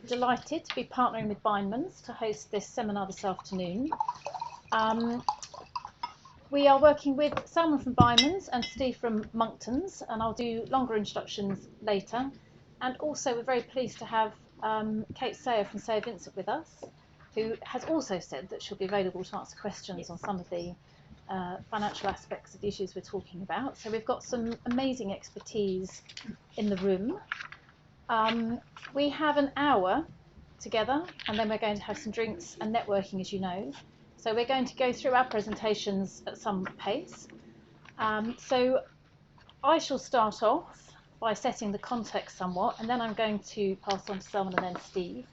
delighted to be partnering with Bindmans to host this seminar this afternoon. We are working with Selman from Bindmans and Steve from Monckton's, and I'll do longer introductions later. And also we're very pleased to have Kate Sayer from St Vincent with us, who has also said that she'll be available to answer questions on some of the financial aspects of the issues we're talking about. So we've got some amazing expertise in the room. We have an hour together, and then we're going to have some drinks and networking, as you know. So we're going to go through our presentations at some pace. So I shall start off by setting the context somewhat, and then I'm going to pass on to Selman and then Steve.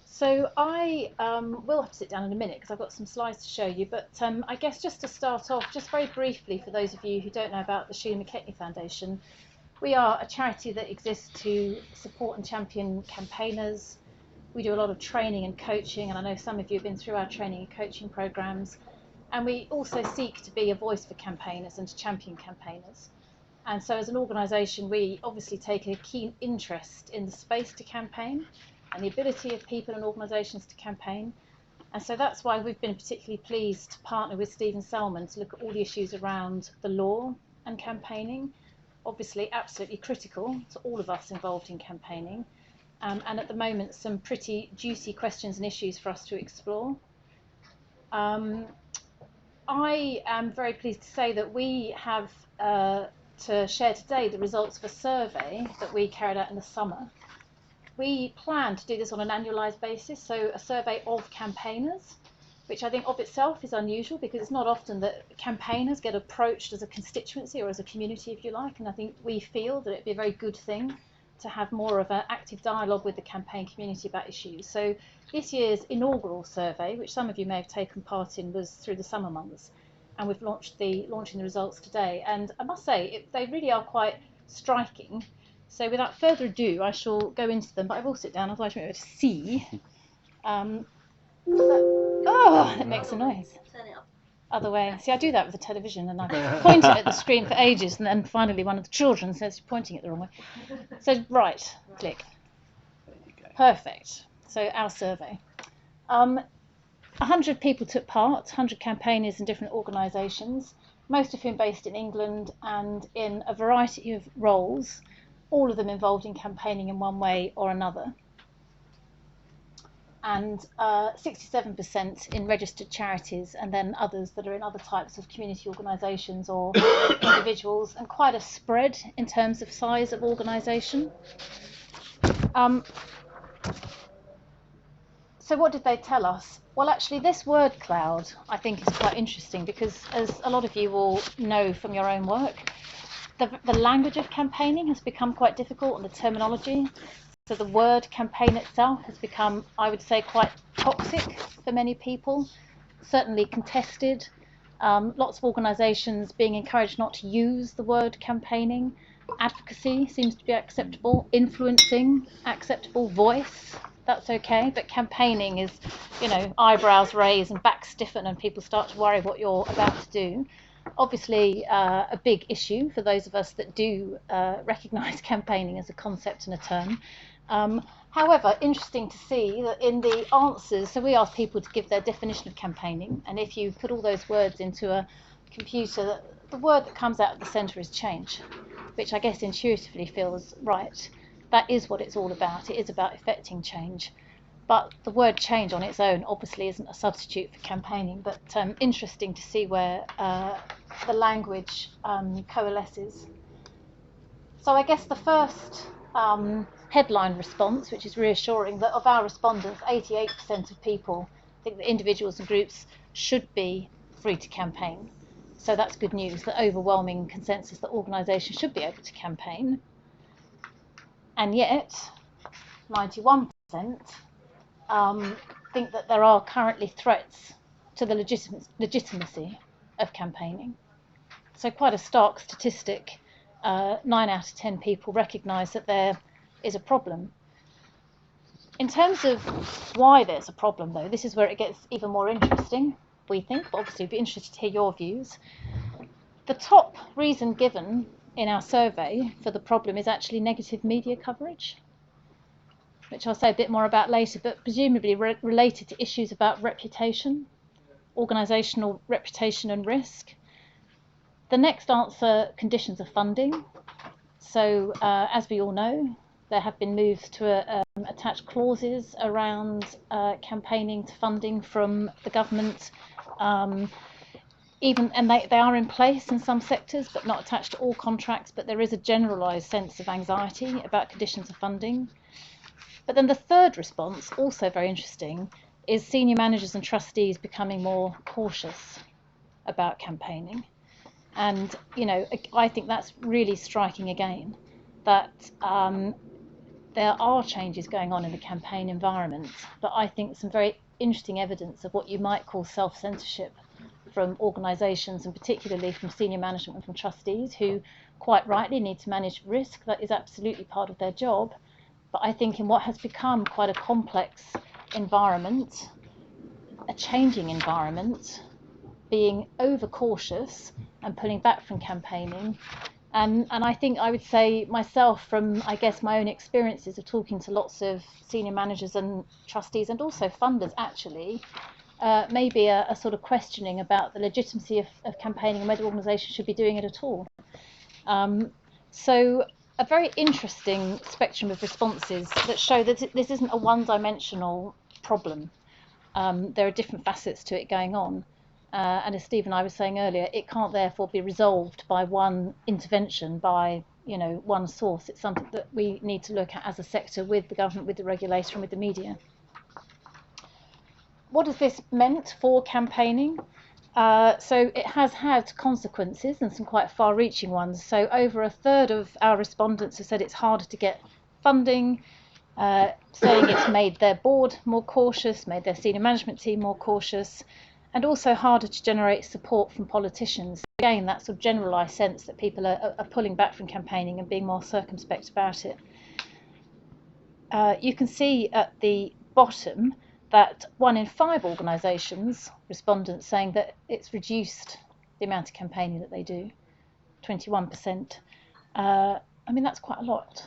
So I will have to sit down in a minute because I've got some slides to show you, but I guess just to start off, just very briefly for those of you who don't know about the Sheila McKechnie Foundation, we are a charity that exists to support and champion campaigners. We do a lot of training and coaching, and I know some of you have been through our training and coaching programs, and we also seek to be a voice for campaigners and to champion campaigners. And so as an organisation, we obviously take a keen interest in the space to campaign and the ability of people and organisations to campaign. And so that's why we've been particularly pleased to partner with Steve and Selman to look at all the issues around the law and campaigning, obviously absolutely critical to all of us involved in campaigning. And at the moment, some pretty juicy questions and issues for us to explore. I am very pleased to say that we have to share today the results of a survey that we carried out in the summer. We plan to do this on an annualised basis, so a survey of campaigners, which I think of itself is unusual because it's not often that campaigners get approached as a constituency or as a community, if you like, and I think we feel that it'd be a very good thing to have more of an active dialogue with the campaign community about issues. So this year's inaugural survey, which some of you may have taken part in, was through the summer months, and we've launching the results today. And I must say, they really are quite striking. So without further ado, I shall go into them, but I will sit down, otherwise I won't be able to see. Oh, it makes a noise. Turn it up. Other way. See, I do that with the television, and I point it at the screen for ages, and then finally one of the children says you're pointing it the wrong way. So, right, click. Perfect. So, our survey. 100 people took part, 100 campaigners in different organisations, most of whom based in England and in a variety of roles, all of them involved in campaigning in one way or another. And 67% in registered charities, and then others that are in other types of community organisations or individuals, and quite a spread in terms of size of organisation. So what did they tell us? Well, actually, this word cloud, I think, is quite interesting because, as a lot of you will know from your own work, the language of campaigning has become quite difficult, and the terminology. So the word campaign itself has become, I would say, quite toxic for many people, certainly contested. Lots of organisations being encouraged not to use the word campaigning. Advocacy seems to be acceptable. Influencing, acceptable. Voice, that's okay. But campaigning is, you know, eyebrows raise and back stiffen and people start to worry what you're about to do. Obviously, a big issue for those of us that do recognise campaigning as a concept and a term. However, interesting to see that in the answers, so we asked people to give their definition of campaigning, and if you put all those words into a computer, the word that comes out at the centre is change, which I guess intuitively feels right. That is what it's all about. It is about effecting change. But the word change on its own obviously isn't a substitute for campaigning, but interesting to see where the language coalesces. So I guess the first headline response, which is reassuring, that of our respondents, 88% of people think that individuals and groups should be free to campaign. So that's good news, the overwhelming consensus that organisations should be able to campaign. And yet, 91% think that there are currently threats to the legitimacy of campaigning. So quite a stark statistic. 9 out of 10 people recognise that there is a problem. In terms of why there's a problem, though, this is where it gets even more interesting, we think, but obviously we'd be interested to hear your views. The top reason given in our survey for the problem is actually negative media coverage. which I'll say a bit more about later, but presumably related to issues about reputation, organisational reputation and risk. The next answer, conditions of funding. So as we all know, there have been moves to attach clauses around campaigning to funding from the government, and they are in place in some sectors, but not attached to all contracts. But there is a generalised sense of anxiety about conditions of funding. But then the third response, also very interesting, is senior managers and trustees becoming more cautious about campaigning. And, you know, I think that's really striking again, that there are changes going on in the campaign environment, but I think some very interesting evidence of what you might call self-censorship from organisations, and particularly from senior management and from trustees, who quite rightly need to manage risk. That is absolutely part of their job. But I think in what has become quite a complex environment, a changing environment, being overcautious and pulling back from campaigning. And I think I would say myself, from I guess my own experiences of talking to lots of senior managers and trustees and also funders actually, maybe a sort of questioning about the legitimacy of campaigning and whether organisations should be doing it at all. So a very interesting spectrum of responses that show that this isn't a one-dimensional problem. There are different facets to it going on. And as Steve and I were saying earlier, it can't therefore be resolved by one intervention, by one source. It's something that we need to look at as a sector, with the government, with the regulator and with the media. What has this meant for campaigning? So it has had consequences, and some quite far-reaching ones. So over a third of our respondents have said it's harder to get funding, saying it's made their board more cautious, made their senior management team more cautious, and also harder to generate support from politicians. Again, that sort of generalised sense that people are pulling back from campaigning and being more circumspect about it. You can see at the bottom that 1 in 5 organisations, respondents, saying that it's reduced the amount of campaigning that they do, 21%. I mean, that's quite a lot.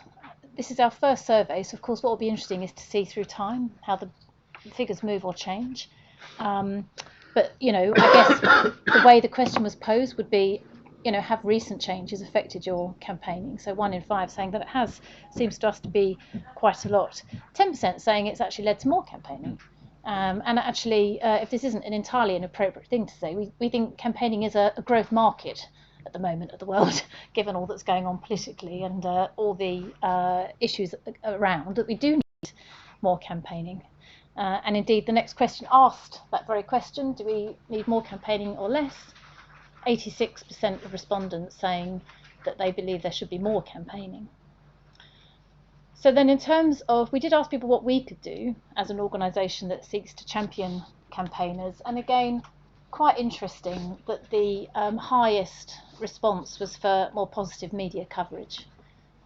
This is our first survey, so of course what will be interesting is to see through time how the figures move or change. But, I guess the way the question was posed would be, have recent changes affected your campaigning? So 1 in 5 saying that it has, seems to us to be quite a lot. 10% saying it's actually led to more campaigning. And actually, if this isn't an entirely inappropriate thing to say, we think campaigning is a growth market at the moment of the world, given all that's going on politically and all the issues around, that we do need more campaigning. And indeed, the next question asked that very question: do we need more campaigning or less? 86% of respondents saying that they believe there should be more campaigning. So then in terms of, we did ask people what we could do as an organisation that seeks to champion campaigners, and again, quite interesting that the highest response was for more positive media coverage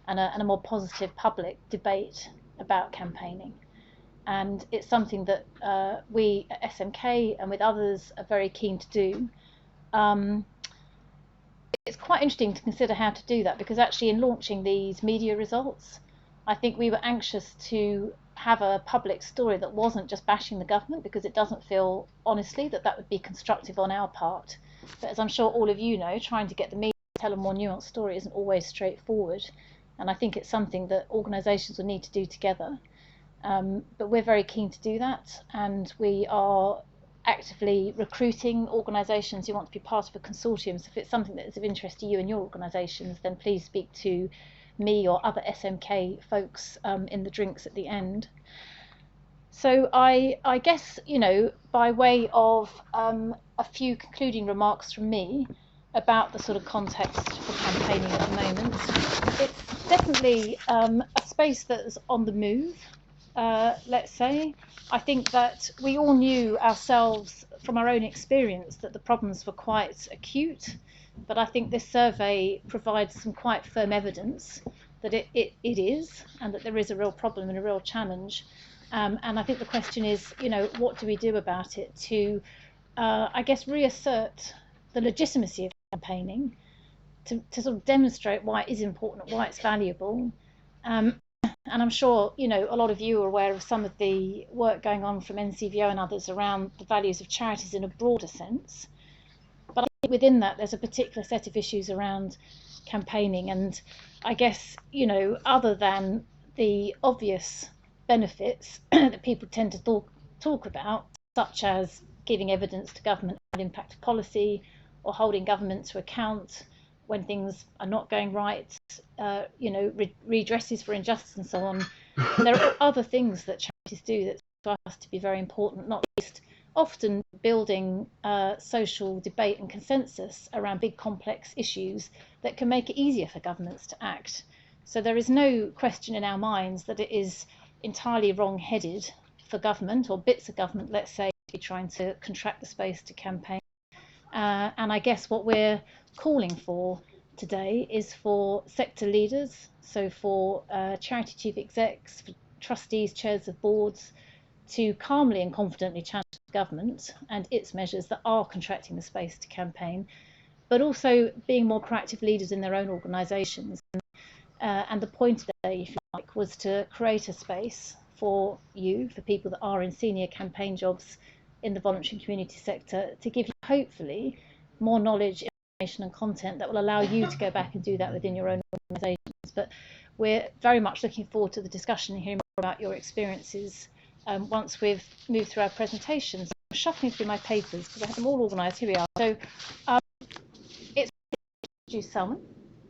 and a more positive public debate about campaigning. And it's something that we at SMK and with others are very keen to do. It's quite interesting to consider how to do that, because actually in launching these media results, I think we were anxious to have a public story that wasn't just bashing the government, because it doesn't feel, honestly, that would be constructive on our part. But as I'm sure all of you know, trying to get the media to tell a more nuanced story isn't always straightforward. And I think it's something that organisations will need to do together. But we're very keen to do that, and we are actively recruiting organisations who want to be part of a consortium. So if it's something that is of interest to you and your organisations, then please speak to me or other SMK folks in the drinks at the end. So I guess, by way of a few concluding remarks from me about the sort of context for campaigning at the moment, it's definitely a space that's on the move. Let's say. I think that we all knew ourselves from our own experience that the problems were quite acute, but I think this survey provides some quite firm evidence that it is, and that there is a real problem and a real challenge. And I think the question is, what do we do about it to, I guess, reassert the legitimacy of campaigning, to sort of demonstrate why it is important, why it's valuable, And I'm sure, you know, a lot of you are aware of some of the work going on from NCVO and others around the values of charities in a broader sense. But I think within that, there's a particular set of issues around campaigning. And I guess, you know, other than the obvious benefits that people tend to talk about, such as giving evidence to government on the impact of policy, or holding government to account when things are not going right, you know, redresses for injustice and so on. There are other things that charities do that to us to be very important, not least often building social debate and consensus around big complex issues that can make it easier for governments to act. So there is no question in our minds that it is entirely wrong-headed for government, or bits of government, let's say, to be trying to contract the space to campaign. And I guess what we're calling for today is for sector leaders, so for charity chief execs, for trustees, chairs of boards, to calmly and confidently challenge the government and its measures that are contracting the space to campaign, but also being more proactive leaders in their own organisations. And the point today, if you like, was to create a space for you, for people that are in senior campaign jobs in the voluntary community sector, to give you hopefully more knowledge, information and content that will allow you to go back and do that within your own organisations. But we're very much looking forward to the discussion and hearing more about your experiences once we've moved through our presentations. I'm shuffling through my papers because I have them all organised. Here we are. So it's introduce Selman.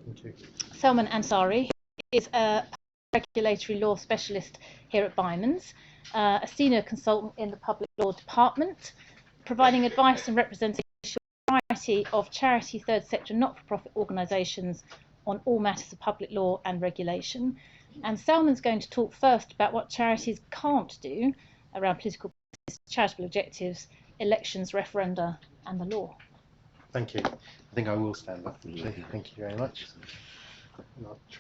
Thank you. Selman Ansari is a regulatory law specialist here at Bindmans, a senior consultant in the public law department, providing advice and representation to a variety of charity, third sector, not-for-profit organisations on all matters of public law and regulation. And Selman's going to talk first about what charities can't do around political practice, charitable objectives, elections, referenda, and the law. Thank you. I think I will stand up. Thank you very much.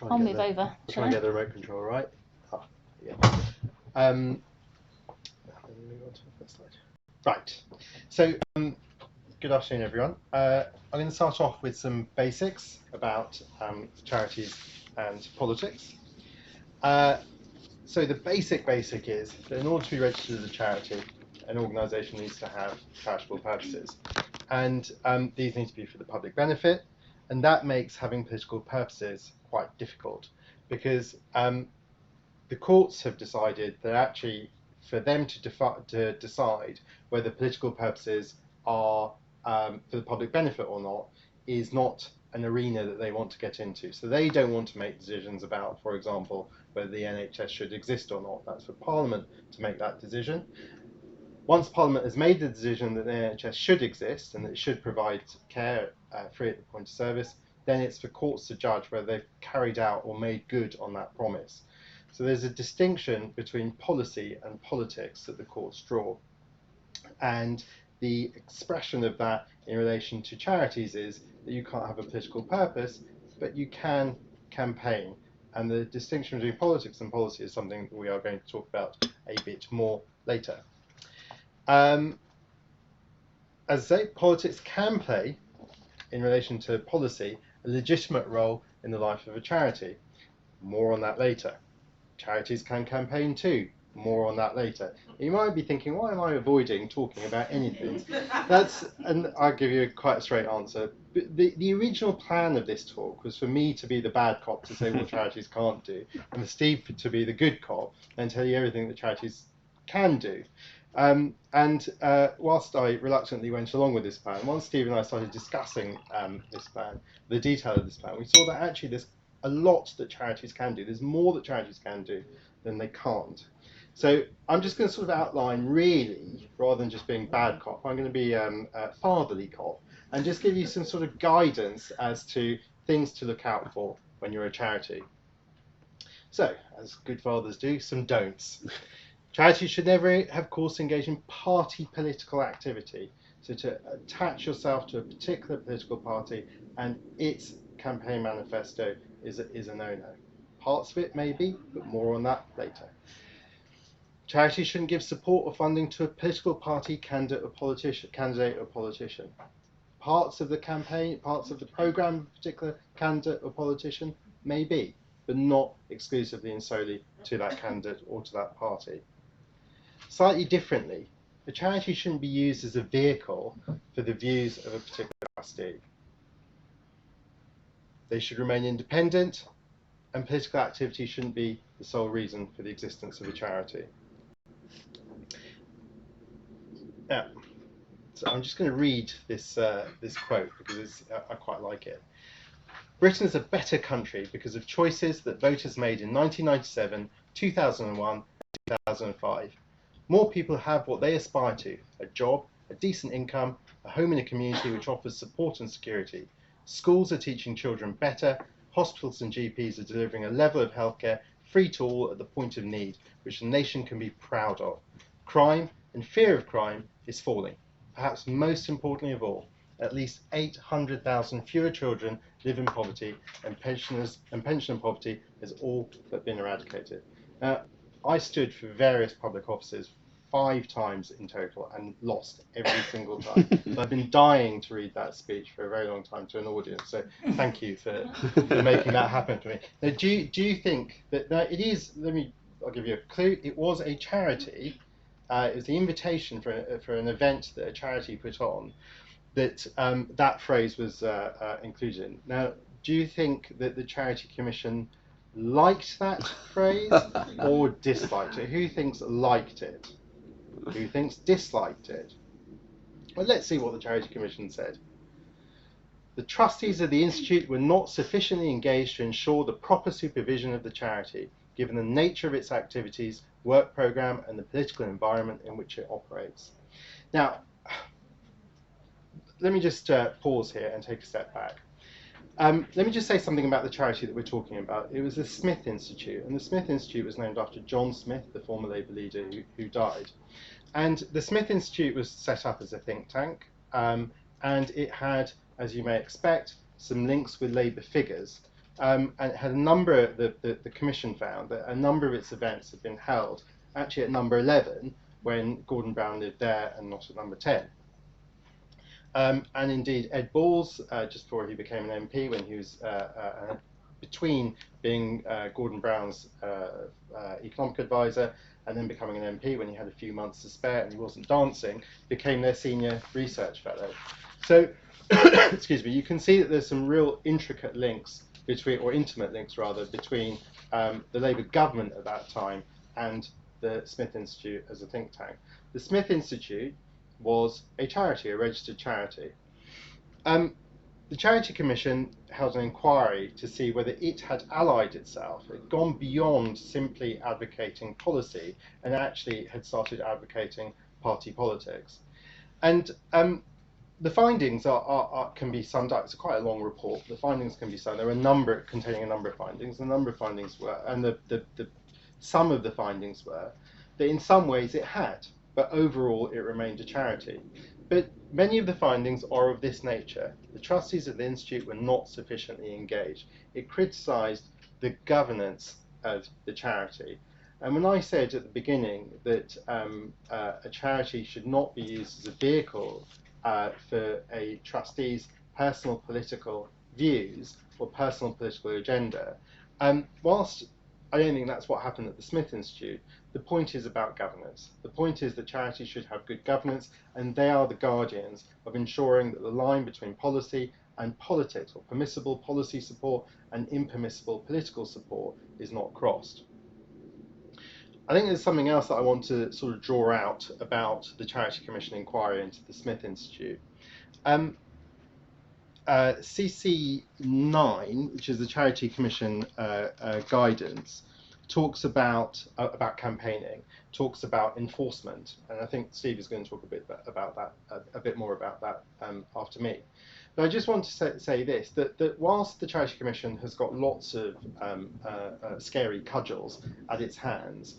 I'll move over. I'll try and get the remote control right. Oh, yeah. Move on to the first slide. Right. So, good afternoon, everyone. I'm going to start off with some basics about charities and politics. So the basic is that in order to be registered as a charity, an organisation needs to have charitable purposes, and these need to be for the public benefit, and that makes having political purposes quite difficult, because the courts have decided that actually for them to decide whether political purposes are for the public benefit or not is not an arena that they want to get into. So they don't want to make decisions about, for example, whether the NHS should exist or not. That's for Parliament to make that decision. Once Parliament has made the decision that the NHS should exist and that it should provide care free at the point of service, then it's for courts to judge whether they've carried out or made good on that promise. So there's a distinction between policy and politics that the courts draw. And the expression of that in relation to charities is that you can't have a political purpose, but you can campaign. And the distinction between politics and policy is something that we are going to talk about a bit more later. As I say, politics can play, in relation to policy, a legitimate role in the life of a charity. More on that later. Charities can campaign too. More on that later. You might be thinking, why am I avoiding talking about anything? And I'll give you quite a straight answer. The original plan of this talk was for me to be the bad cop to say what charities can't do, and for Steve to be the good cop and tell you everything that charities can do. Whilst I reluctantly went along with this plan, once Steve and I started discussing this plan, the detail of this plan, we saw that actually there's a lot that charities can do. There's more that charities can do than they can't. So I'm just going to sort of outline, really, rather than just being bad cop, I'm going to be a fatherly cop and just give you some sort of guidance as to things to look out for when you're a charity. So, as good fathers do, some don'ts. Charities should never have cause to engage in party political activity. So to attach yourself to a particular political party and its campaign manifesto is a no-no. Parts of it maybe, but more on that later. Charities shouldn't give support or funding to a political party, candidate or politician. Parts of the campaign, parts of the programme of a particular candidate or politician, maybe, but not exclusively and solely to that candidate or to that party. Slightly differently, a charity shouldn't be used as a vehicle for the views of a particular trustee. They should remain independent, and political activity shouldn't be the sole reason for the existence of a charity. Now, so I'm just going to read this quote because I quite like it. Britain is a better country because of choices that voters made in 1997, 2001, and 2005. More people have what they aspire to: a job, a decent income, a home in a community which offers support and security. Schools are teaching children better, hospitals and GPs are delivering a level of healthcare free to all at the point of need, which the nation can be proud of. Crime and fear of crime is falling. Perhaps most importantly of all, at least 800,000 fewer children live in poverty, and pension poverty has all but been eradicated. I stood for various public offices 5 times in total and lost every single time. So I've been dying to read that speech for a very long time to an audience. So thank you for making that happen for me. Now, do you think that it is? I'll give you a clue. It was a charity. It was the invitation for an event that a charity put on. That phrase was included in. Now, do you think that the Charity Commission liked that phrase or disliked it? Who thinks liked it? Who thinks disliked it? Well, let's see what the Charity Commission said. The trustees of the Institute were not sufficiently engaged to ensure the proper supervision of the charity, given the nature of its activities, work programme, and the political environment in which it operates. Now, let me just pause here and take a step back. Let me just say something about the charity that we're talking about. It was the Smith Institute, and the Smith Institute was named after John Smith, the former Labour leader who died. And the Smith Institute was set up as a think tank, and it had, as you may expect, some links with Labour figures. And it had a number, the Commission found that a number of its events had been held actually at number 11 when Gordon Brown lived there and not at number 10. And indeed, Ed Balls, just before he became an MP, when he was between being Gordon Brown's economic advisor and then becoming an MP when he had a few months to spare and he wasn't dancing, became their senior research fellow. So, excuse me, you can see that there's some real intricate links between, or intimate links rather, between the Labour government at that time and the Smith Institute as a think tank. The Smith Institute was a charity, a registered charity. The Charity Commission held an inquiry to see whether it had allied itself, had gone beyond simply advocating policy and actually had started advocating party politics. And the findings can be summed up. It's quite a long report. The findings can be summed. There are containing a number of findings. The number of findings were, and some of the findings were, that in some ways it had, but overall it remained a charity. But many of the findings are of this nature. The trustees of the Institute were not sufficiently engaged. It criticised the governance of the charity. And when I said at the beginning that a charity should not be used as a vehicle for a trustee's personal political views or personal political agenda, whilst I don't think that's what happened at the Smith Institute, the point is about governance. The point is that charities should have good governance, and they are the guardians of ensuring that the line between policy and politics, or permissible policy support and impermissible political support, is not crossed. I think there's something else that I want to sort of draw out about the Charity Commission inquiry into the Smith Institute. CC9, which is the Charity Commission guidance, talks about campaigning, talks about enforcement, and I think Steve is going to talk a bit about that, a bit more about that after me. But I just want to say this, that whilst the Charity Commission has got lots of scary cudgels at its hands,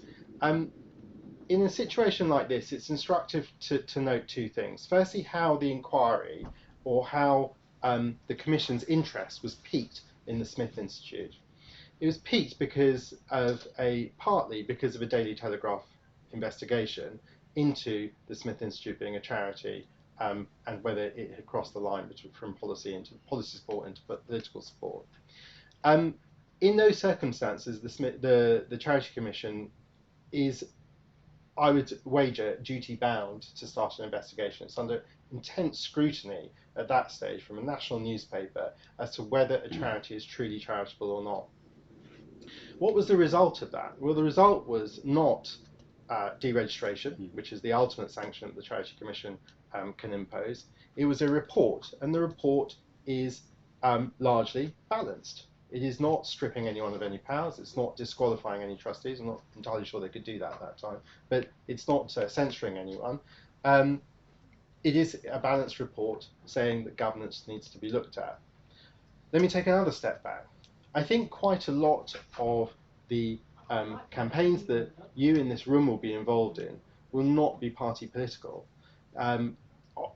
in a situation like this, it's instructive to note 2 things. Firstly, how the inquiry, or how the Commission's interest was piqued in the Smith Institute. It was piqued partly because of a Daily Telegraph investigation into the Smith Institute being a charity, and whether it had crossed the line from policy support into political support. In those circumstances, the Charity Commission is, I would wager, duty bound to start an investigation. It's under intense scrutiny at that stage from a national newspaper as to whether a charity is truly charitable or not. What was the result of that? Well, the result was not deregistration, which is the ultimate sanction that the Charity Commission can impose. It was a report, and the report is largely balanced. It is not stripping anyone of any powers. It's not disqualifying any trustees. I'm not entirely sure they could do that at that time, but it's not censoring anyone. It is a balanced report saying that governance needs to be looked at. Let me take another step back. I think quite a lot of the campaigns that you in this room will be involved in will not be party political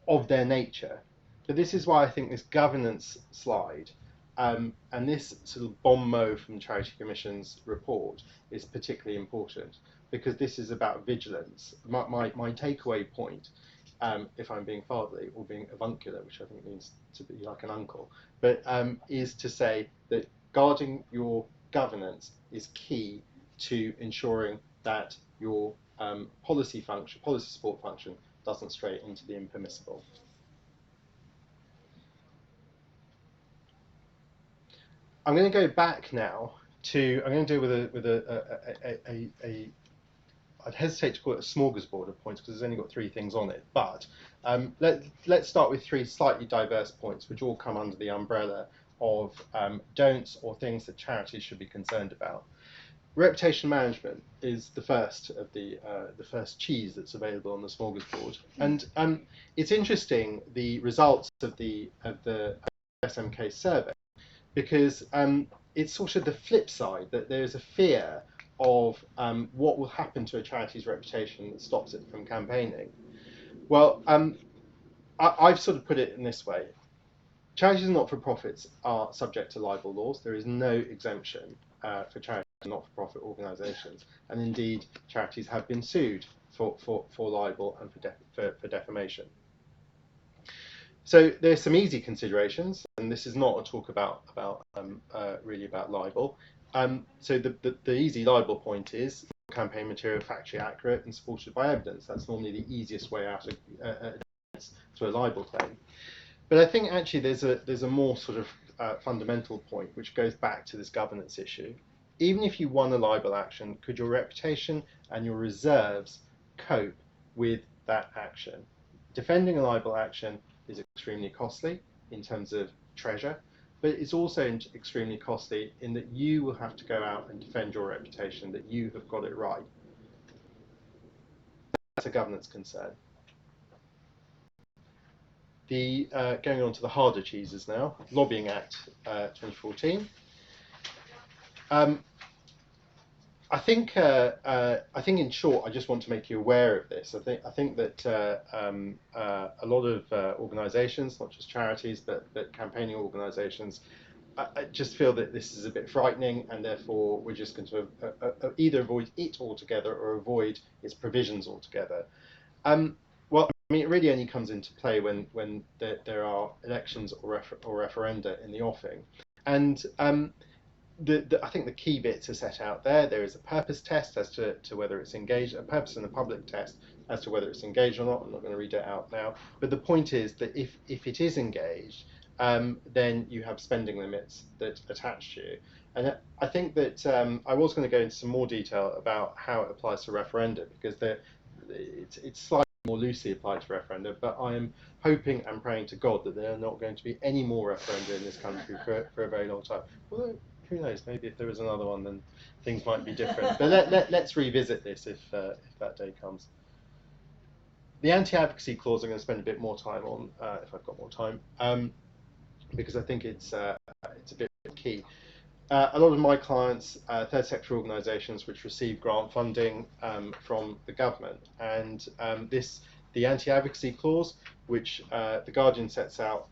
of their nature. But this is why I think this governance slide and this sort of bon mot from the Charity Commission's report is particularly important, because this is about vigilance. My takeaway point, if I'm being fatherly or being avuncular, which I think means to be like an uncle, but is to say that guarding your governance is key to ensuring that your policy support function doesn't stray into the impermissible. I'm going to go back now to, I'm going to deal with I'd hesitate to call it a smorgasbord of points because it's only got 3 things on it, but let's start with 3 slightly diverse points which all come under the umbrella of don'ts or things that charities should be concerned about. Reputation management is the first of the first cheese that's available on the smorgasbord, and it's interesting the results of the SMK survey, because it's sort of the flip side, that there's a fear of what will happen to a charity's reputation that stops it from campaigning. Well, I've sort of put it in this way. Charities and not-for-profits are subject to libel laws. There is no exemption for charities and not-for-profit organisations, and indeed charities have been sued for libel and for defamation. So there's some easy considerations, and this is not a talk really about libel. So the easy libel point is campaign material factually accurate and supported by evidence. That's normally the easiest way out of to a libel claim. But I think actually there's a more sort of fundamental point which goes back to this governance issue. Even if you won a libel action, could your reputation and your reserves cope with that action? Defending a libel action is extremely costly in terms of treasure, but it's also extremely costly in that you will have to go out and defend your reputation, that you have got it right. That's a governance concern. Going on to the harder cheeses now, Lobbying Act 2014. I think in short, I just want to make you aware of this. I think that a lot of organisations, not just charities, but campaigning organisations, I just feel that this is a bit frightening, and therefore we're just going to either avoid it altogether or avoid its provisions altogether. Well, I mean, it really only comes into play when there are elections or referenda in the offing, and I think the key bits are set out there. There is a purpose test as to whether it's engaged, a purpose and a public test as to whether it's engaged or not. I'm not going to read it out now. But the point is that if it is engaged, then you have spending limits that attach to you. And I think that I was going to go into some more detail about how it applies to referenda, because it's slightly more loosely applied to referenda, but I am hoping and praying to God that there are not going to be any more referenda in this country for a very long time. Although, who knows, maybe if there is another one, then things might be different. But let's revisit this if that day comes. The anti-advocacy clause I'm going to spend a bit more time on, if I've got more time, because I think it's a bit key. A lot of my clients, third sector organisations which receive grant funding from the government, and the anti-advocacy clause, which the Guardian sets out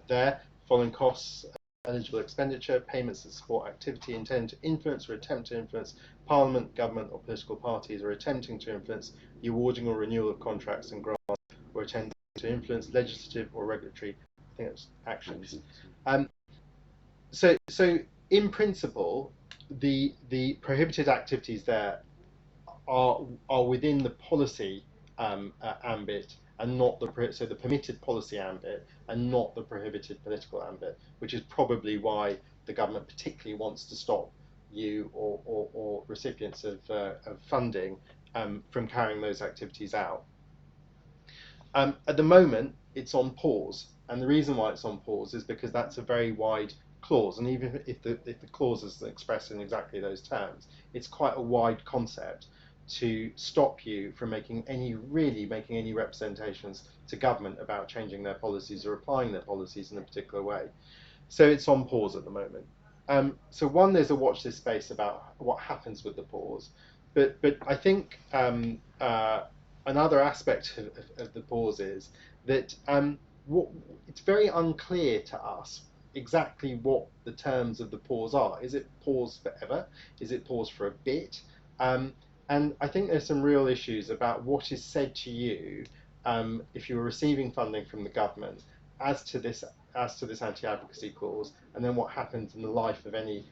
there, following costs, eligible expenditure, payments that support activity intended to influence or attempt to influence Parliament, government or political parties, or attempting to influence the awarding or renewal of contracts and grants, or attempting to influence legislative or regulatory actions. So in principle, the prohibited activities there are within the policy ambit, and not the permitted policy ambit, and not the prohibited political ambit, which is probably why the government particularly wants to stop you or recipients of funding from carrying those activities out. At the moment, it's on pause, and the reason why it's on pause is because that's a very wide clause, and even if the clause is expressed in exactly those terms, it's quite a wide concept to stop you from making any representations to government about changing their policies or applying their policies in a particular way. So it's on pause at the moment. So one, there's a watch this space about what happens with the pause, but I think another aspect of the pause is that it's very unclear to us exactly what the terms of the pause are. Is it pause forever? Is it pause for a bit? And I think there's some real issues about what is said to you if you're receiving funding from the government as to this anti-advocacy clause, and then what happens in the life of any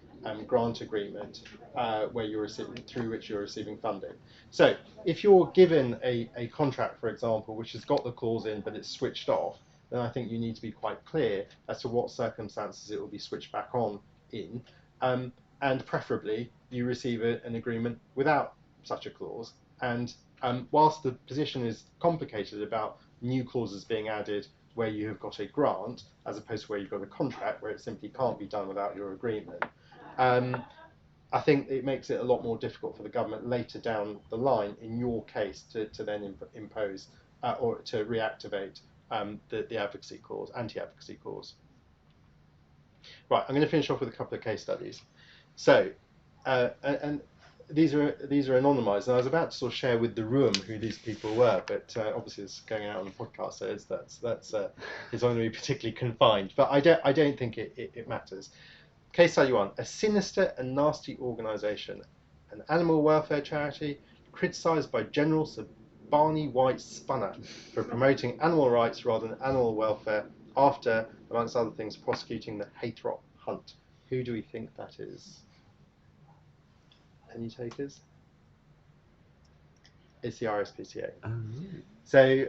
grant agreement through which you're receiving funding. So if you're given a contract, for example, which has got the clause in but it's switched off, then I think you need to be quite clear as to what circumstances it will be switched back on in, and preferably you receive an agreement without such a clause. And whilst the position is complicated about new clauses being added where you have got a grant, as opposed to where you've got a contract where it simply can't be done without your agreement, I think it makes it a lot more difficult for the government later down the line, in your case, to then impose or to reactivate the advocacy clause, anti-advocacy clause. Right, I'm going to finish off with a couple of case studies. So, and these are anonymised, and I was about to sort of share with the room who these people were, but obviously it's going out on the podcast, so it's not going to be particularly confined. But I don't think it matters. Case study 1: a sinister and nasty organisation, an animal welfare charity, criticised by General Sir Barney White Spunner for promoting animal rights rather than animal welfare after, amongst other things, prosecuting the Haythrop hunt. Who do we think that is? Any takers? It's the RSPCA. So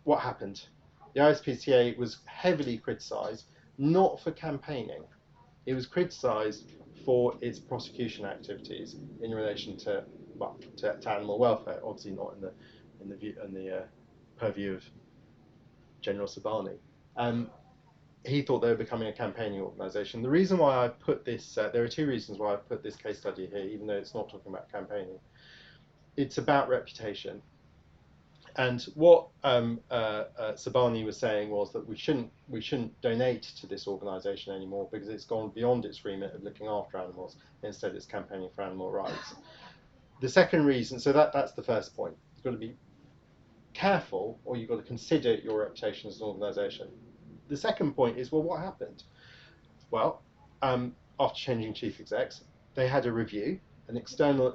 what happened? The RSPCA was heavily criticised, not for campaigning. It was criticised for its prosecution activities in relation to animal welfare. Obviously not in the purview of General Sir Barney. He thought they were becoming a campaigning organisation. The reason why I put this, there are two reasons why I put this case study here, even though it's not talking about campaigning. It's about reputation. And what Sir Barney was saying was that we shouldn't donate to this organisation anymore because it's gone beyond its remit of looking after animals. Instead, it's campaigning for animal rights. The second reason, so that's the first point. You've got to be careful, or you've got to consider your reputation as an organisation. The second point is, well, what happened? Well, after changing chief execs, they had a review, an externally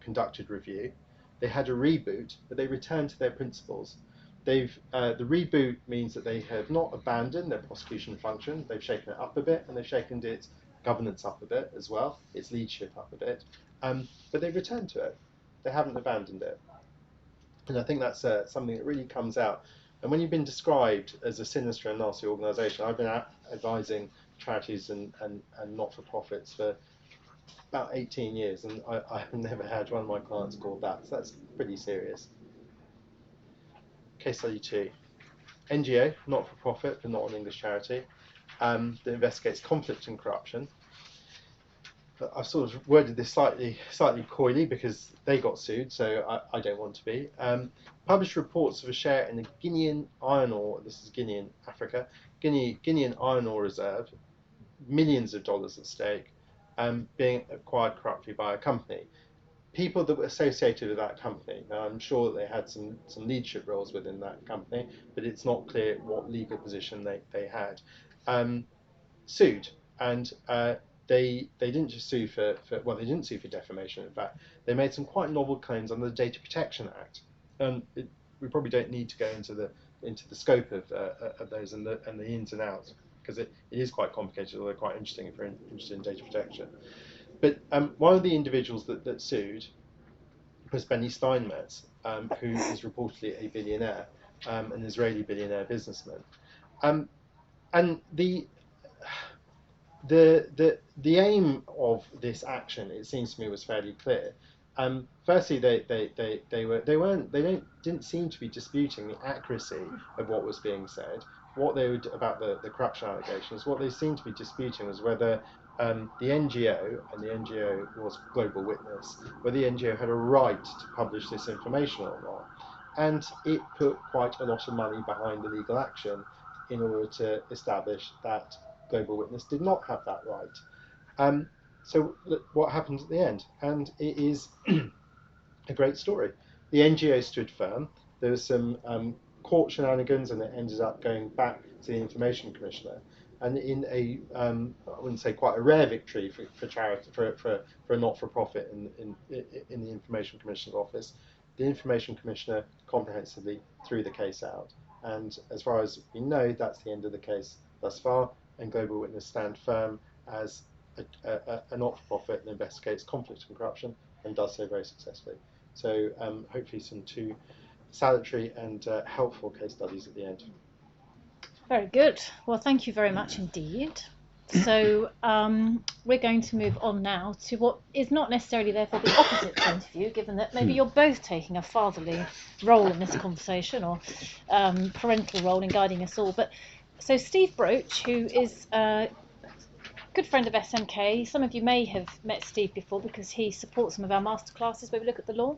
conducted review. They had a reboot, but they returned to their principles. The reboot means that they have not abandoned their prosecution function. They've shaken it up a bit, and they've shaken its governance up a bit as well, its leadership up a bit. But they've returned to it. They haven't abandoned it. And I think that's something that really comes out. And when you've been described as a sinister and nasty organisation, I've been advising charities and not-for-profits for about 18 years, and I've never had one of my clients called that. So that's pretty serious. Case study 2. NGO, not-for-profit, but not an English charity, that investigates conflict and corruption. I've sort of worded this slightly coyly because they got sued, so I don't want to be. Published reports of a share in the Guinean iron ore, this is Guinea in Africa, Guinean iron ore reserve, millions of dollars at stake, being acquired corruptly by a company. People that were associated with that company, now I'm sure that they had some leadership roles within that company, but it's not clear what legal position they had, sued. And they didn't just sue they didn't sue for defamation. In fact, they made some quite novel claims under the Data Protection Act. We probably don't need to go into the scope of those and the ins and outs. because it is quite complicated, although quite interesting if you're interested in data protection. But one of the individuals that sued was Benny Steinmetz, who is reportedly a billionaire, an Israeli billionaire businessman. And the aim of this action, it seems to me, was fairly clear. Firstly, they didn't seem to be disputing the accuracy of what was being said. What they would about the corruption allegations, what they seemed to be disputing was whether the NGO, and the NGO was Global Witness, whether the NGO had a right to publish this information or not. And it put quite a lot of money behind the legal action in order to establish that Global Witness did not have that right. So what happened at the end? And it is a great story. The NGO stood firm. There was some court shenanigans, and it ended up going back to the Information Commissioner. And in a, I wouldn't say quite a rare victory for charity, for a not-for-profit in the Information Commissioner's office, the Information Commissioner comprehensively threw the case out. And as far as we know, that's the end of the case thus far. And Global Witness stand firm as a not-for-profit that investigates conflict and corruption, and does so very successfully. So hopefully some two salutary and helpful case studies at the end. Very good. Well, thank you very much indeed. So we're going to move on now to what is not necessarily therefore the opposite point of view, given that maybe you're both taking a fatherly role in this conversation, or parental role in guiding us all. But so Steve Broach, who is a good friend of SMK, some of you may have met Steve before because he supports some of our masterclasses where we look at the law,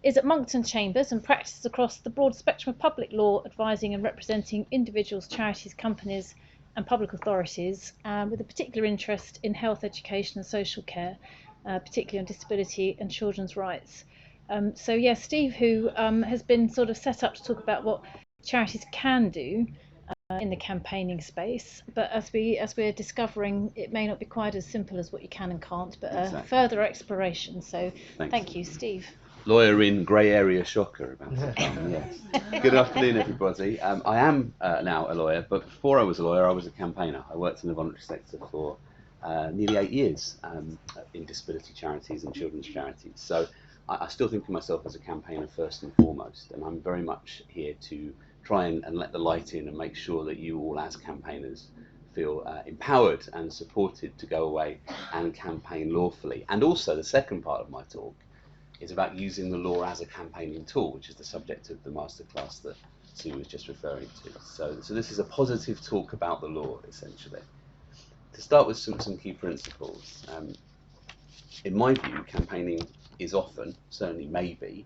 is at Monckton Chambers and practices across the broad spectrum of public law, advising and representing individuals, charities, companies and public authorities, with a particular interest in health, education and social care, particularly on disability and children's rights. So yeah, Steve, who has been sort of set up to talk about what charities can do in the campaigning space, but as we're discovering, it may not be quite as simple as what you can and can't, but exactly. Further exploration. So thank you, Steve. Lawyer in grey area shocker about to come, yes. Good afternoon, everybody. I am now a lawyer, but before I was a lawyer, I was a campaigner. I worked in the voluntary sector for nearly 8 years in disability charities and children's charities. So I still think of myself as a campaigner first and foremost, and I'm very much here to try and let the light in and make sure that you all as campaigners feel empowered and supported to go away and campaign lawfully. And also the second part of my talk is about using the law as a campaigning tool, which is the subject of the masterclass that Sue was just referring to. So this is a positive talk about the law, essentially. To start with some key principles. In my view, campaigning is often, certainly may be,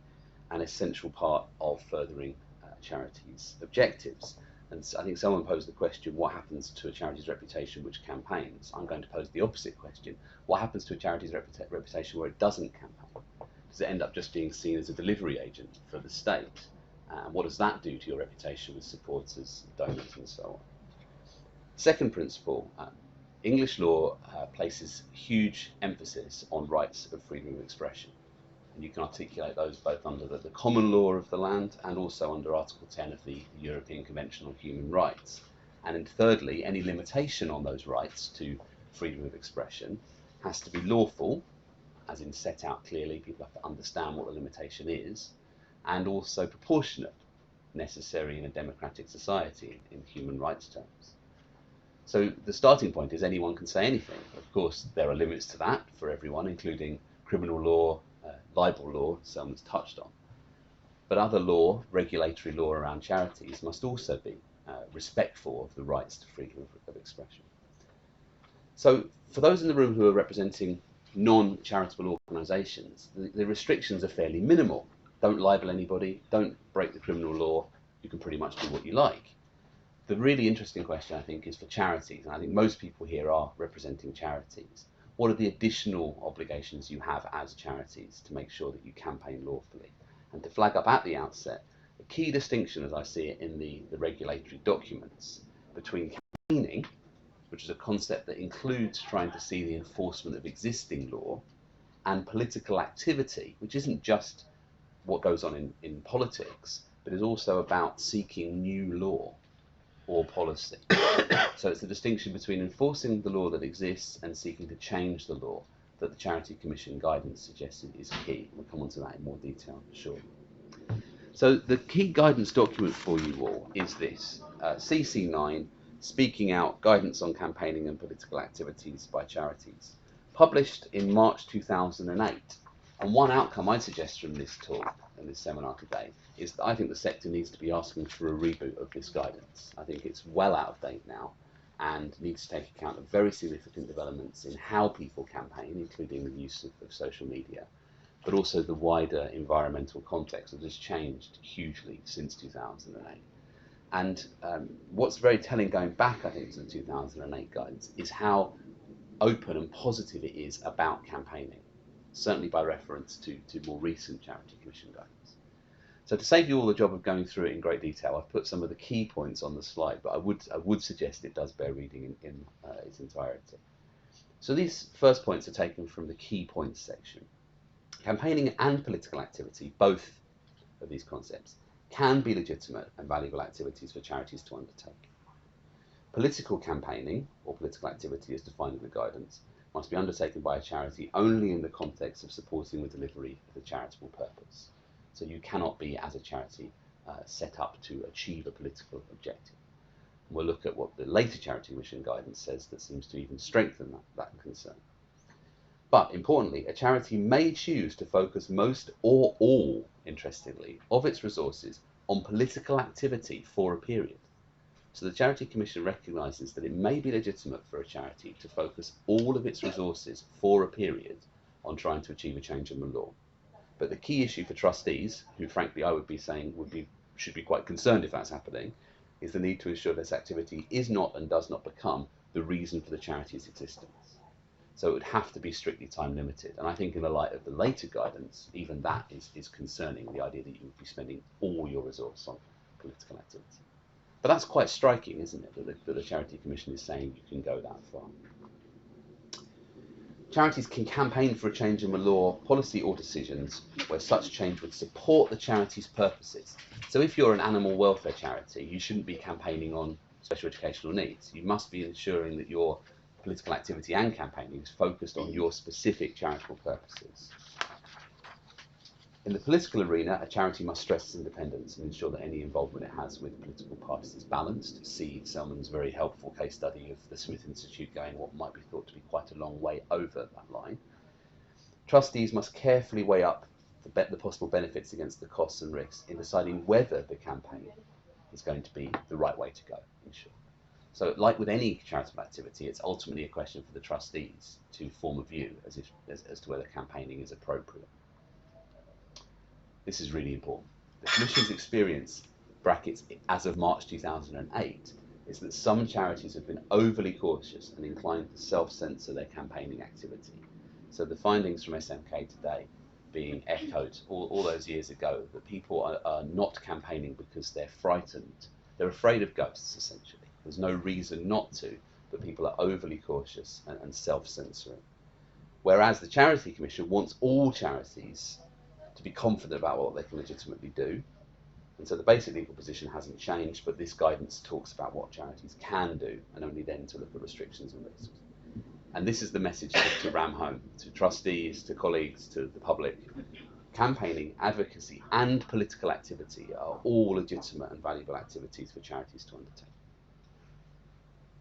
an essential part of furthering charities' objectives. And so I think someone posed the question, what happens to a charity's reputation which campaigns? I'm going to pose the opposite question. What happens to a charity's reputation where it doesn't campaign? Does it end up just being seen as a delivery agent for the state? What does that do to your reputation with supporters, donors and so on? Second principle, English law places huge emphasis on rights of freedom of expression. And you can articulate those both under the common law of the land and also under Article 10 of the European Convention on Human Rights. And then thirdly, any limitation on those rights to freedom of expression has to be lawful, as in set out clearly, people have to understand what the limitation is, and also proportionate, necessary in a democratic society in human rights terms. So the starting point is anyone can say anything. Of course, there are limits to that for everyone, including criminal law, libel law, Selman's touched on. But other law, regulatory law around charities must also be respectful of the rights to freedom of expression. So for those in the room who are representing non-charitable organisations, the restrictions are fairly minimal. Don't libel anybody, don't break the criminal law, you can pretty much do what you like. The really interesting question, I think, is for charities, and I think most people here are representing charities. What are the additional obligations you have as charities to make sure that you campaign lawfully? And to flag up at the outset, the key distinction, as I see it in the regulatory documents, between campaigning, which is a concept that includes trying to see the enforcement of existing law, and political activity, which isn't just what goes on in politics, but is also about seeking new law. or policy. So it's the distinction between enforcing the law that exists and seeking to change the law that the Charity Commission guidance suggested is key. We'll come on to that in more detail shortly. So the key guidance document for you all is this, CC9, Speaking Out, Guidance on Campaigning and Political Activities by Charities, published in March 2008. And one outcome I'd suggest from this talk and this seminar today is that I think the sector needs to be asking for a reboot of this guidance. I think it's well out of date now and needs to take account of very significant developments in how people campaign, including the use of social media, but also the wider environmental context that has changed hugely since 2008. And what's very telling going back, I think, to the 2008 guidance is how open and positive it is about campaigning, certainly by reference to more recent Charity Commission guidance. So to save you all the job of going through it in great detail, I've put some of the key points on the slide, but I would suggest it does bear reading in its entirety. So these first points are taken from the key points section. Campaigning and political activity, both of these concepts, can be legitimate and valuable activities for charities to undertake. Political campaigning, or political activity as defined in the guidance, must be undertaken by a charity only in the context of supporting the delivery of a charitable purpose. So you cannot be, as a charity, set up to achieve a political objective. And we'll look at what the later Charity Commission guidance says that seems to even strengthen that concern. But importantly, a charity may choose to focus most or all, interestingly, of its resources on political activity for a period. So the Charity Commission recognises that it may be legitimate for a charity to focus all of its resources for a period on trying to achieve a change in the law. But the key issue for trustees, who frankly I would be saying should be quite concerned if that's happening, is the need to ensure this activity is not and does not become the reason for the charity's existence. So it would have to be strictly time limited. And I think in the light of the later guidance, even that is concerning, the idea that you would be spending all your resource on political activity. But that's quite striking, isn't it, that the Charity Commission is saying you can go that far. Charities can campaign for a change in the law, policy or decisions where such change would support the charity's purposes. So if you're an animal welfare charity, you shouldn't be campaigning on special educational needs. You must be ensuring that your political activity and campaigning is focused on your specific charitable purposes. In the political arena, a charity must stress its independence and ensure that any involvement it has with political parties is balanced. See Selman's very helpful case study of the Smith Institute going what might be thought to be quite a long way over that line. Trustees must carefully weigh up the possible benefits against the costs and risks in deciding whether the campaign is going to be the right way to go, in short. So like with any charitable activity, it's ultimately a question for the trustees to form a view as to whether campaigning is appropriate. This is really important. The Commission's experience, brackets, as of March 2008, is that some charities have been overly cautious and inclined to self-censor their campaigning activity. So the findings from SMK today being echoed all those years ago, that people are not campaigning because they're frightened. They're afraid of ghosts, essentially. There's no reason not to, but people are overly cautious and self-censoring. Whereas the Charity Commission wants all charities to be confident about what they can legitimately do. And so the basic legal position hasn't changed, but this guidance talks about what charities can do, and only then to look at restrictions and risks. And this is the message to ram home to trustees, to colleagues, to the public. Campaigning, advocacy, and political activity are all legitimate and valuable activities for charities to undertake.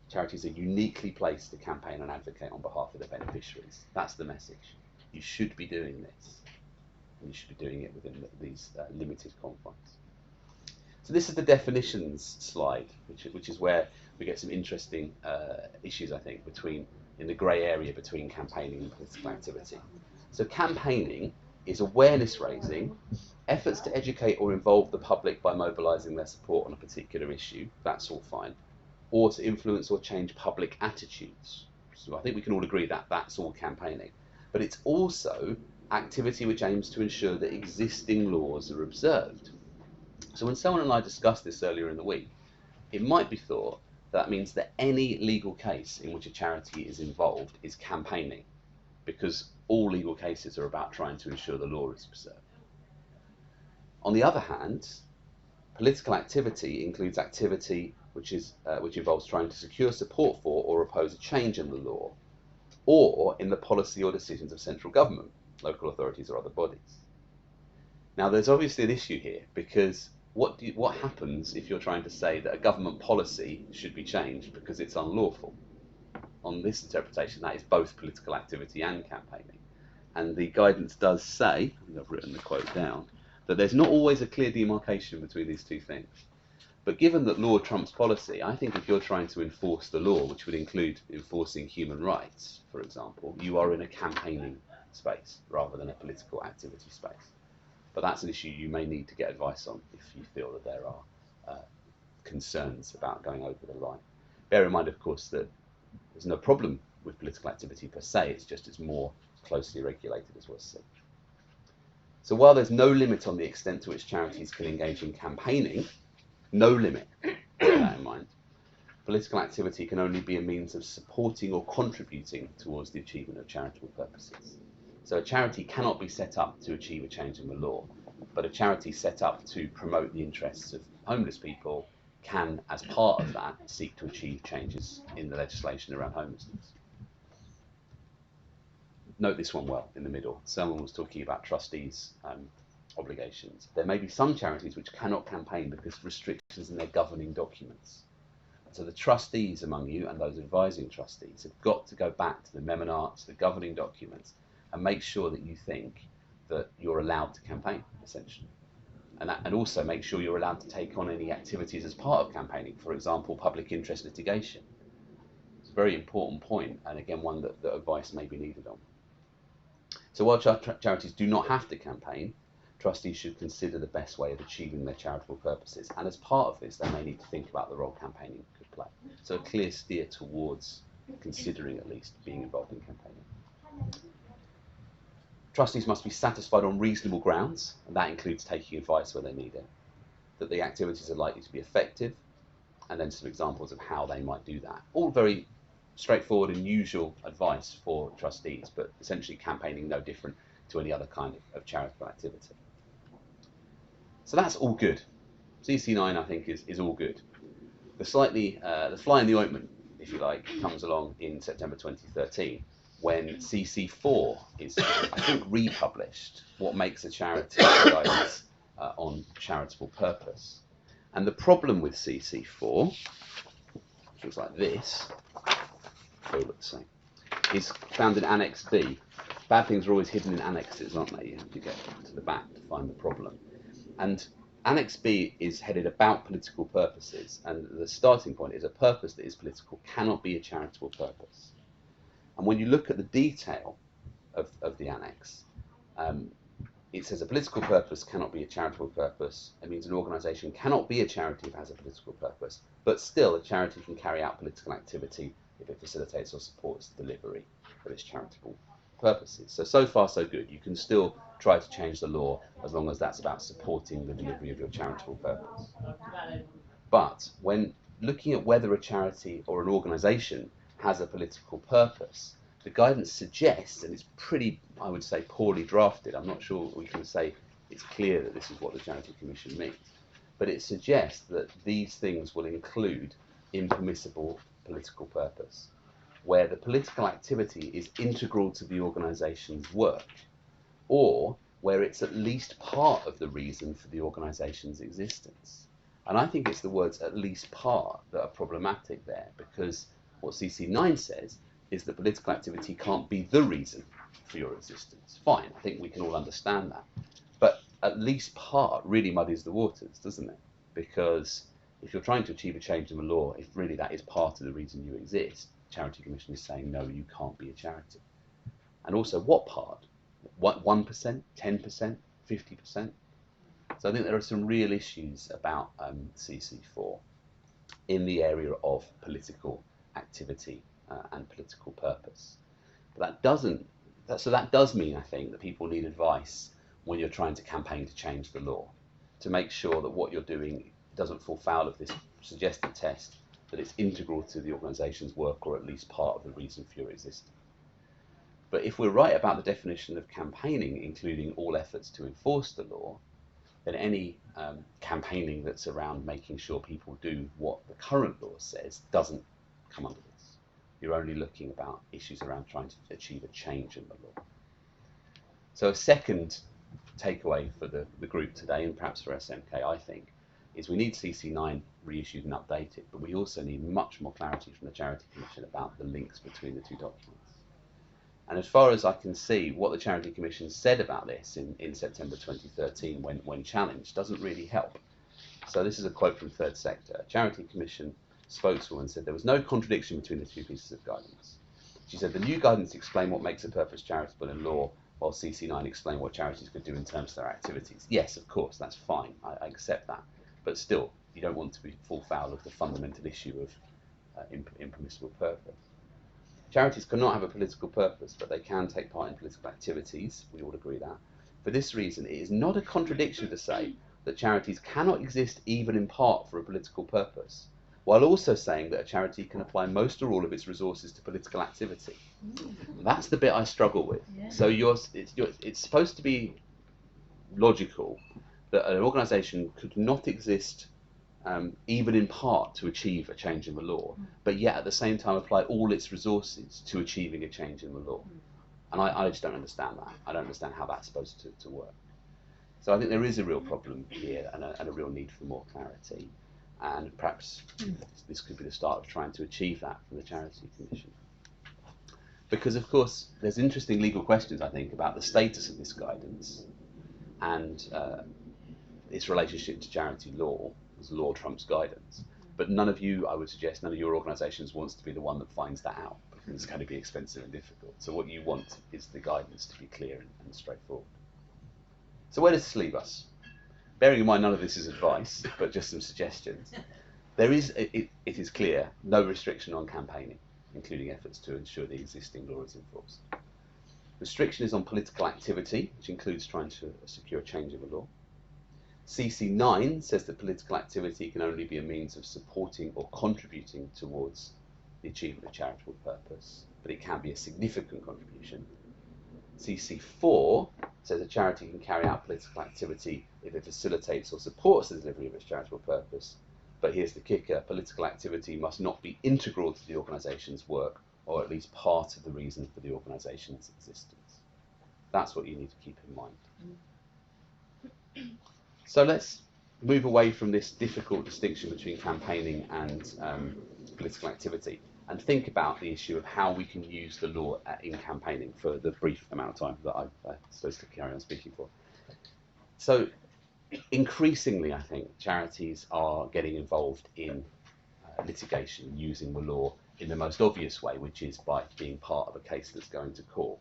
Charities are uniquely placed to campaign and advocate on behalf of their beneficiaries. That's the message. You should be doing this, and you should be doing it within these limited confines. So this is the definitions slide, which is where we get some interesting issues, I think, in the grey area between campaigning and political activity. So campaigning is awareness raising, efforts to educate or involve the public by mobilising their support on a particular issue. That's all fine. Or to influence or change public attitudes. So I think we can all agree that that's all campaigning. But it's also activity which aims to ensure that existing laws are observed. So when Selman and I discussed this earlier in the week, it might be thought that means that any legal case in which a charity is involved is campaigning, because all legal cases are about trying to ensure the law is observed. On the other hand, political activity includes activity which involves trying to secure support for or oppose a change in the law, or in the policy or decisions of central government, local authorities or other bodies. Now, there's obviously an issue here, because what happens if you're trying to say that a government policy should be changed because it's unlawful? On this interpretation, that is both political activity and campaigning. And the guidance does say, I think I've written the quote down, that there's not always a clear demarcation between these two things. But given that law trumps policy, I think if you're trying to enforce the law, which would include enforcing human rights, for example, you are in a campaigning space rather than a political activity space. But that's an issue you may need to get advice on if you feel that there are concerns about going over the line. Bear in mind, of course, that there's no problem with political activity per se, it's more closely regulated, as we'll see. So while there's no limit on the extent to which charities can engage in campaigning, no limit, bear that in mind, political activity can only be a means of supporting or contributing towards the achievement of charitable purposes. So a charity cannot be set up to achieve a change in the law, but a charity set up to promote the interests of homeless people can, as part of that, seek to achieve changes in the legislation around homelessness. Note this one well in the middle. Selman was talking about trustees' obligations. There may be some charities which cannot campaign because of restrictions in their governing documents. So the trustees among you and those advising trustees have got to go back to the memonats, the governing documents, and make sure that you think that you're allowed to campaign, essentially. And also make sure you're allowed to take on any activities as part of campaigning, for example, public interest litigation. It's a very important point, and again, one that advice may be needed on. So while charities do not have to campaign, trustees should consider the best way of achieving their charitable purposes. And as part of this, they may need to think about the role campaigning could play. So a clear steer towards considering, at least, being involved in campaigning. Trustees must be satisfied on reasonable grounds, and that includes taking advice where they need it, that the activities are likely to be effective, and then some examples of how they might do that. All very straightforward and usual advice for trustees, but essentially campaigning no different to any other kind of charitable activity. So that's all good. CC9, I think, is all good. The fly in the ointment, if you like, comes along in September 2013, when CC4 is, I think, republished, What Makes a Charity, guidance on charitable purpose. And the problem with CC4, which looks like this, they all look the same, is found in Annex B. Bad things are always hidden in annexes, aren't they? You have to get to the back to find the problem. And Annex B is headed about political purposes, and the starting point is a purpose that is political cannot be a charitable purpose. And when you look at the detail of the annex, it says a political purpose cannot be a charitable purpose. It means an organisation cannot be a charity if it has a political purpose, but still a charity can carry out political activity if it facilitates or supports the delivery of its charitable purposes. So far so good. You can still try to change the law as long as that's about supporting the delivery of your charitable purpose. But when looking at whether a charity or an organisation has a political purpose, the guidance suggests, and it's pretty, I would say, poorly drafted. I'm not sure we can say it's clear that this is what the Charity Commission means, but it suggests that these things will include impermissible political purpose, where the political activity is integral to the organisation's work, or where it's at least part of the reason for the organisation's existence. And I think it's the words "at least part" that are problematic there, because what CC9 says is that political activity can't be the reason for your existence. Fine, I think we can all understand that. But at least part really muddies the waters, doesn't it? Because if you're trying to achieve a change in the law, if really that is part of the reason you exist, the Charity Commission is saying, no, you can't be a charity. And also, what part? What, 1%, 10%, 50%? So I think there are some real issues about CC4 in the area of political activity and political purpose. But that does mean, I think, that people need advice when you're trying to campaign to change the law, to make sure that what you're doing doesn't fall foul of this suggested test, that it's integral to the organisation's work or at least part of the reason for your existence. But if we're right about the definition of campaigning, including all efforts to enforce the law, then any campaigning that's around making sure people do what the current law says doesn't come under this. You're only looking about issues around trying to achieve a change in the law. So a second takeaway for the group today, and perhaps for SMK, I think, is we need CC9 reissued and updated, but we also need much more clarity from the Charity Commission about the links between the two documents. And as far as I can see, what the Charity Commission said about this in September 2013 when challenged doesn't really help. So this is a quote from Third Sector. A Charity Commission spokeswoman said there was no contradiction between the two pieces of guidance. She said the new guidance explained what makes a purpose charitable in law, while CC9 explained what charities could do in terms of their activities. Yes, of course, that's fine. I accept that. But still, you don't want to be fall foul of the fundamental issue of impermissible purpose. Charities cannot have a political purpose, but they can take part in political activities. We all agree that. For this reason, it is not a contradiction to say that charities cannot exist even in part for a political purpose, while also saying that a charity can apply most or all of its resources to political activity. That's the bit I struggle with. Yeah. So it's supposed to be logical that an organisation could not exist even in part to achieve a change in the law, but yet at the same time apply all its resources to achieving a change in the law. And I just don't understand that. I don't understand how that's supposed to work. So I think there is a real problem here and a real need for more clarity. And perhaps this could be the start of trying to achieve that from the Charity Commission. Because, of course, there's interesting legal questions, I think, about the status of this guidance and its relationship to charity law, as law trumps guidance. But none of you, I would suggest, none of your organisations wants to be the one that finds that out, because it's going to be expensive and difficult. So what you want is the guidance to be clear and straightforward. So where does this leave us? Bearing in mind none of this is advice, but just some suggestions. There is, it is clear, no restriction on campaigning, including efforts to ensure the existing law is enforced. Restriction is on political activity, which includes trying to secure a change in the law. CC9 says that political activity can only be a means of supporting or contributing towards the achievement of charitable purpose, but it can be a significant contribution. CC4 says a charity can carry out political activity if it facilitates or supports the delivery of its charitable purpose, but here's the kicker: political activity must not be integral to the organisation's work, or at least part of the reason for the organisation's existence. That's what you need to keep in mind. So let's move away from this difficult distinction between campaigning and political activity and think about the issue of how we can use the law in campaigning for the brief amount of time that I'm supposed to carry on speaking for. So increasingly, I think, charities are getting involved in litigation using the law in the most obvious way, which is by being part of a case that's going to court.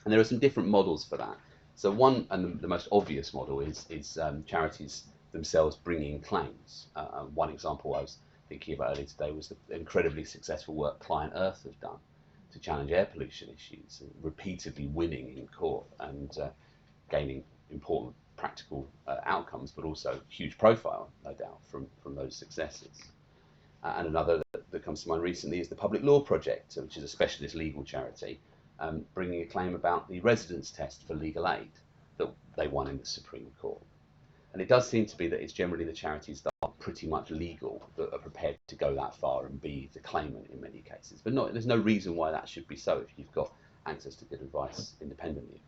And there are some different models for that. So one, and the most obvious model, is charities themselves bringing claims. One example I was thinking about earlier today was the incredibly successful work Client Earth have done to challenge air pollution issues, and repeatedly winning in court and gaining important practical outcomes, but also huge profile, no doubt, from those successes. And another that comes to mind recently is the Public Law Project, which is a specialist legal charity, bringing a claim about the residence test for legal aid that they won in the Supreme Court. And it does seem to be that it's generally the charities that are pretty much legal that are prepared to go that far and be the claimant in many cases. But there's no reason why that should be so if you've got access to good advice independently.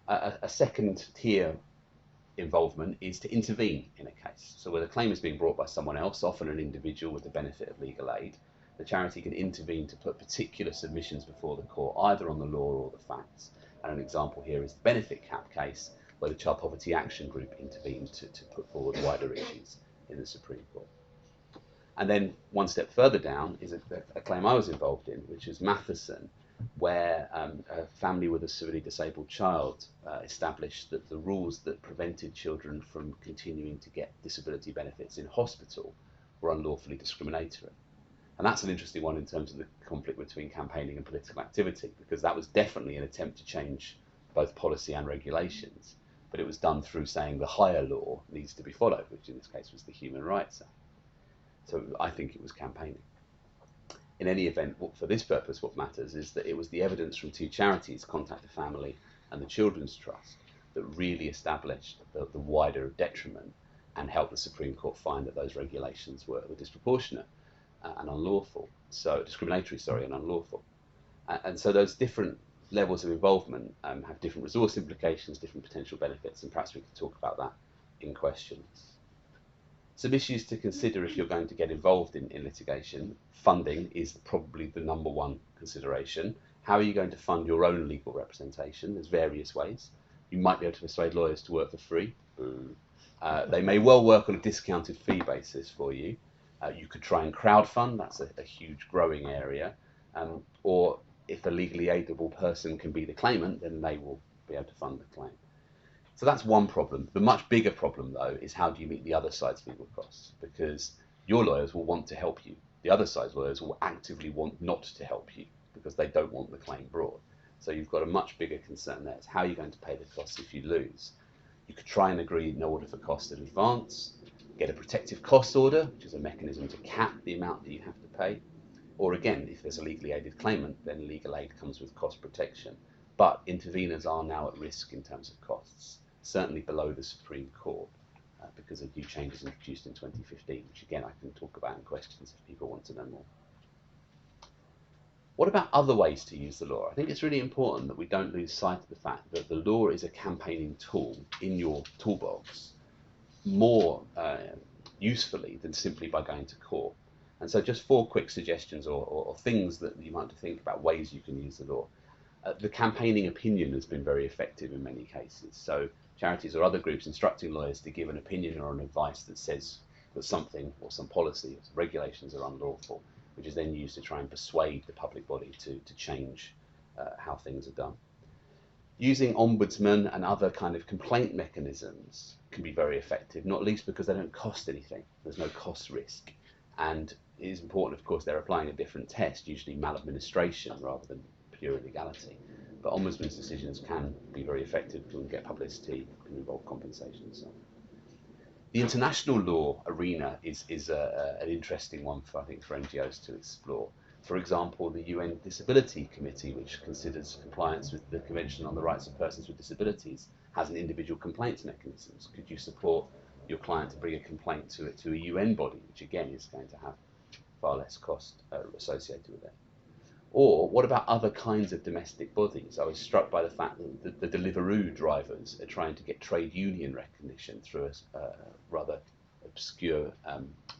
A second tier involvement is to intervene in a case. So where the claim is being brought by someone else, often an individual with the benefit of legal aid, the charity can intervene to put particular submissions before the court, either on the law or the facts. And an example here is the benefit cap case, where the Child Poverty Action Group intervened to put forward wider issues in the Supreme Court. And then one step further down is a claim I was involved in, which is Matheson, where a family with a severely disabled child established that the rules that prevented children from continuing to get disability benefits in hospital were unlawfully discriminatory. And that's an interesting one in terms of the conflict between campaigning and political activity, because that was definitely an attempt to change both policy and regulations, but it was done through saying the higher law needs to be followed, which in this case was the Human Rights Act. So I think it was campaigning. In any event, for this purpose, what matters is that it was the evidence from two charities, Contact the Family and the Children's Trust, that really established the wider detriment and helped the Supreme Court find that those regulations were disproportionate and unlawful, so discriminatory, sorry, and unlawful. And so those different levels of involvement have different resource implications, different potential benefits, and perhaps we could talk about that in questions. Some issues to consider if you're going to get involved in litigation. Funding is probably the number one consideration. How are you going to fund your own legal representation? There's various ways. You might be able to persuade lawyers to work for free. They may well work on a discounted fee basis for you. You could try and crowdfund, that's a huge growing area. Or if a legally aidable person can be the claimant, then they will be able to fund the claim. So that's one problem. The much bigger problem, though, is how do you meet the other side's legal costs? Because your lawyers will want to help you. The other side's lawyers will actively want not to help you because they don't want the claim brought. So you've got a much bigger concern there. It's how are you going to pay the costs if you lose? You could try and agree no order for cost in advance, get a protective cost order, which is a mechanism to cap the amount that you have to pay. Or again, if there's a legally aided claimant, then legal aid comes with cost protection. But interveners are now at risk in terms of costs, certainly below the Supreme Court, because of new changes introduced in 2015, which again I can talk about in questions if people want to know more. What about other ways to use the law? I think it's really important that we don't lose sight of the fact that the law is a campaigning tool in your toolbox more usefully than simply by going to court. And so just 4 quick suggestions or things that you might think about, ways you can use the law. The campaigning opinion has been very effective in many cases. So charities or other groups instructing lawyers to give an opinion or an advice that says that something or some policy or some regulations are unlawful, which is then used to try and persuade the public body to change how things are done. Using ombudsman and other kind of complaint mechanisms can be very effective, not least because they don't cost anything. There's no cost risk. And it is important, of course, they're applying a different test, usually maladministration rather than pure illegality. But ombudsman's decisions can be very effective, can get publicity, can involve compensation and so on. The international law arena is an interesting one for, I think, for NGOs to explore. For example, the UN Disability Committee, which considers compliance with the Convention on the Rights of Persons with Disabilities, has an individual complaints mechanisms. Could you support your client to bring a complaint to a UN body, which again is going to have far less cost associated with it? Or what about other kinds of domestic bodies? I was struck by the fact that the Deliveroo drivers are trying to get trade union recognition through a rather obscure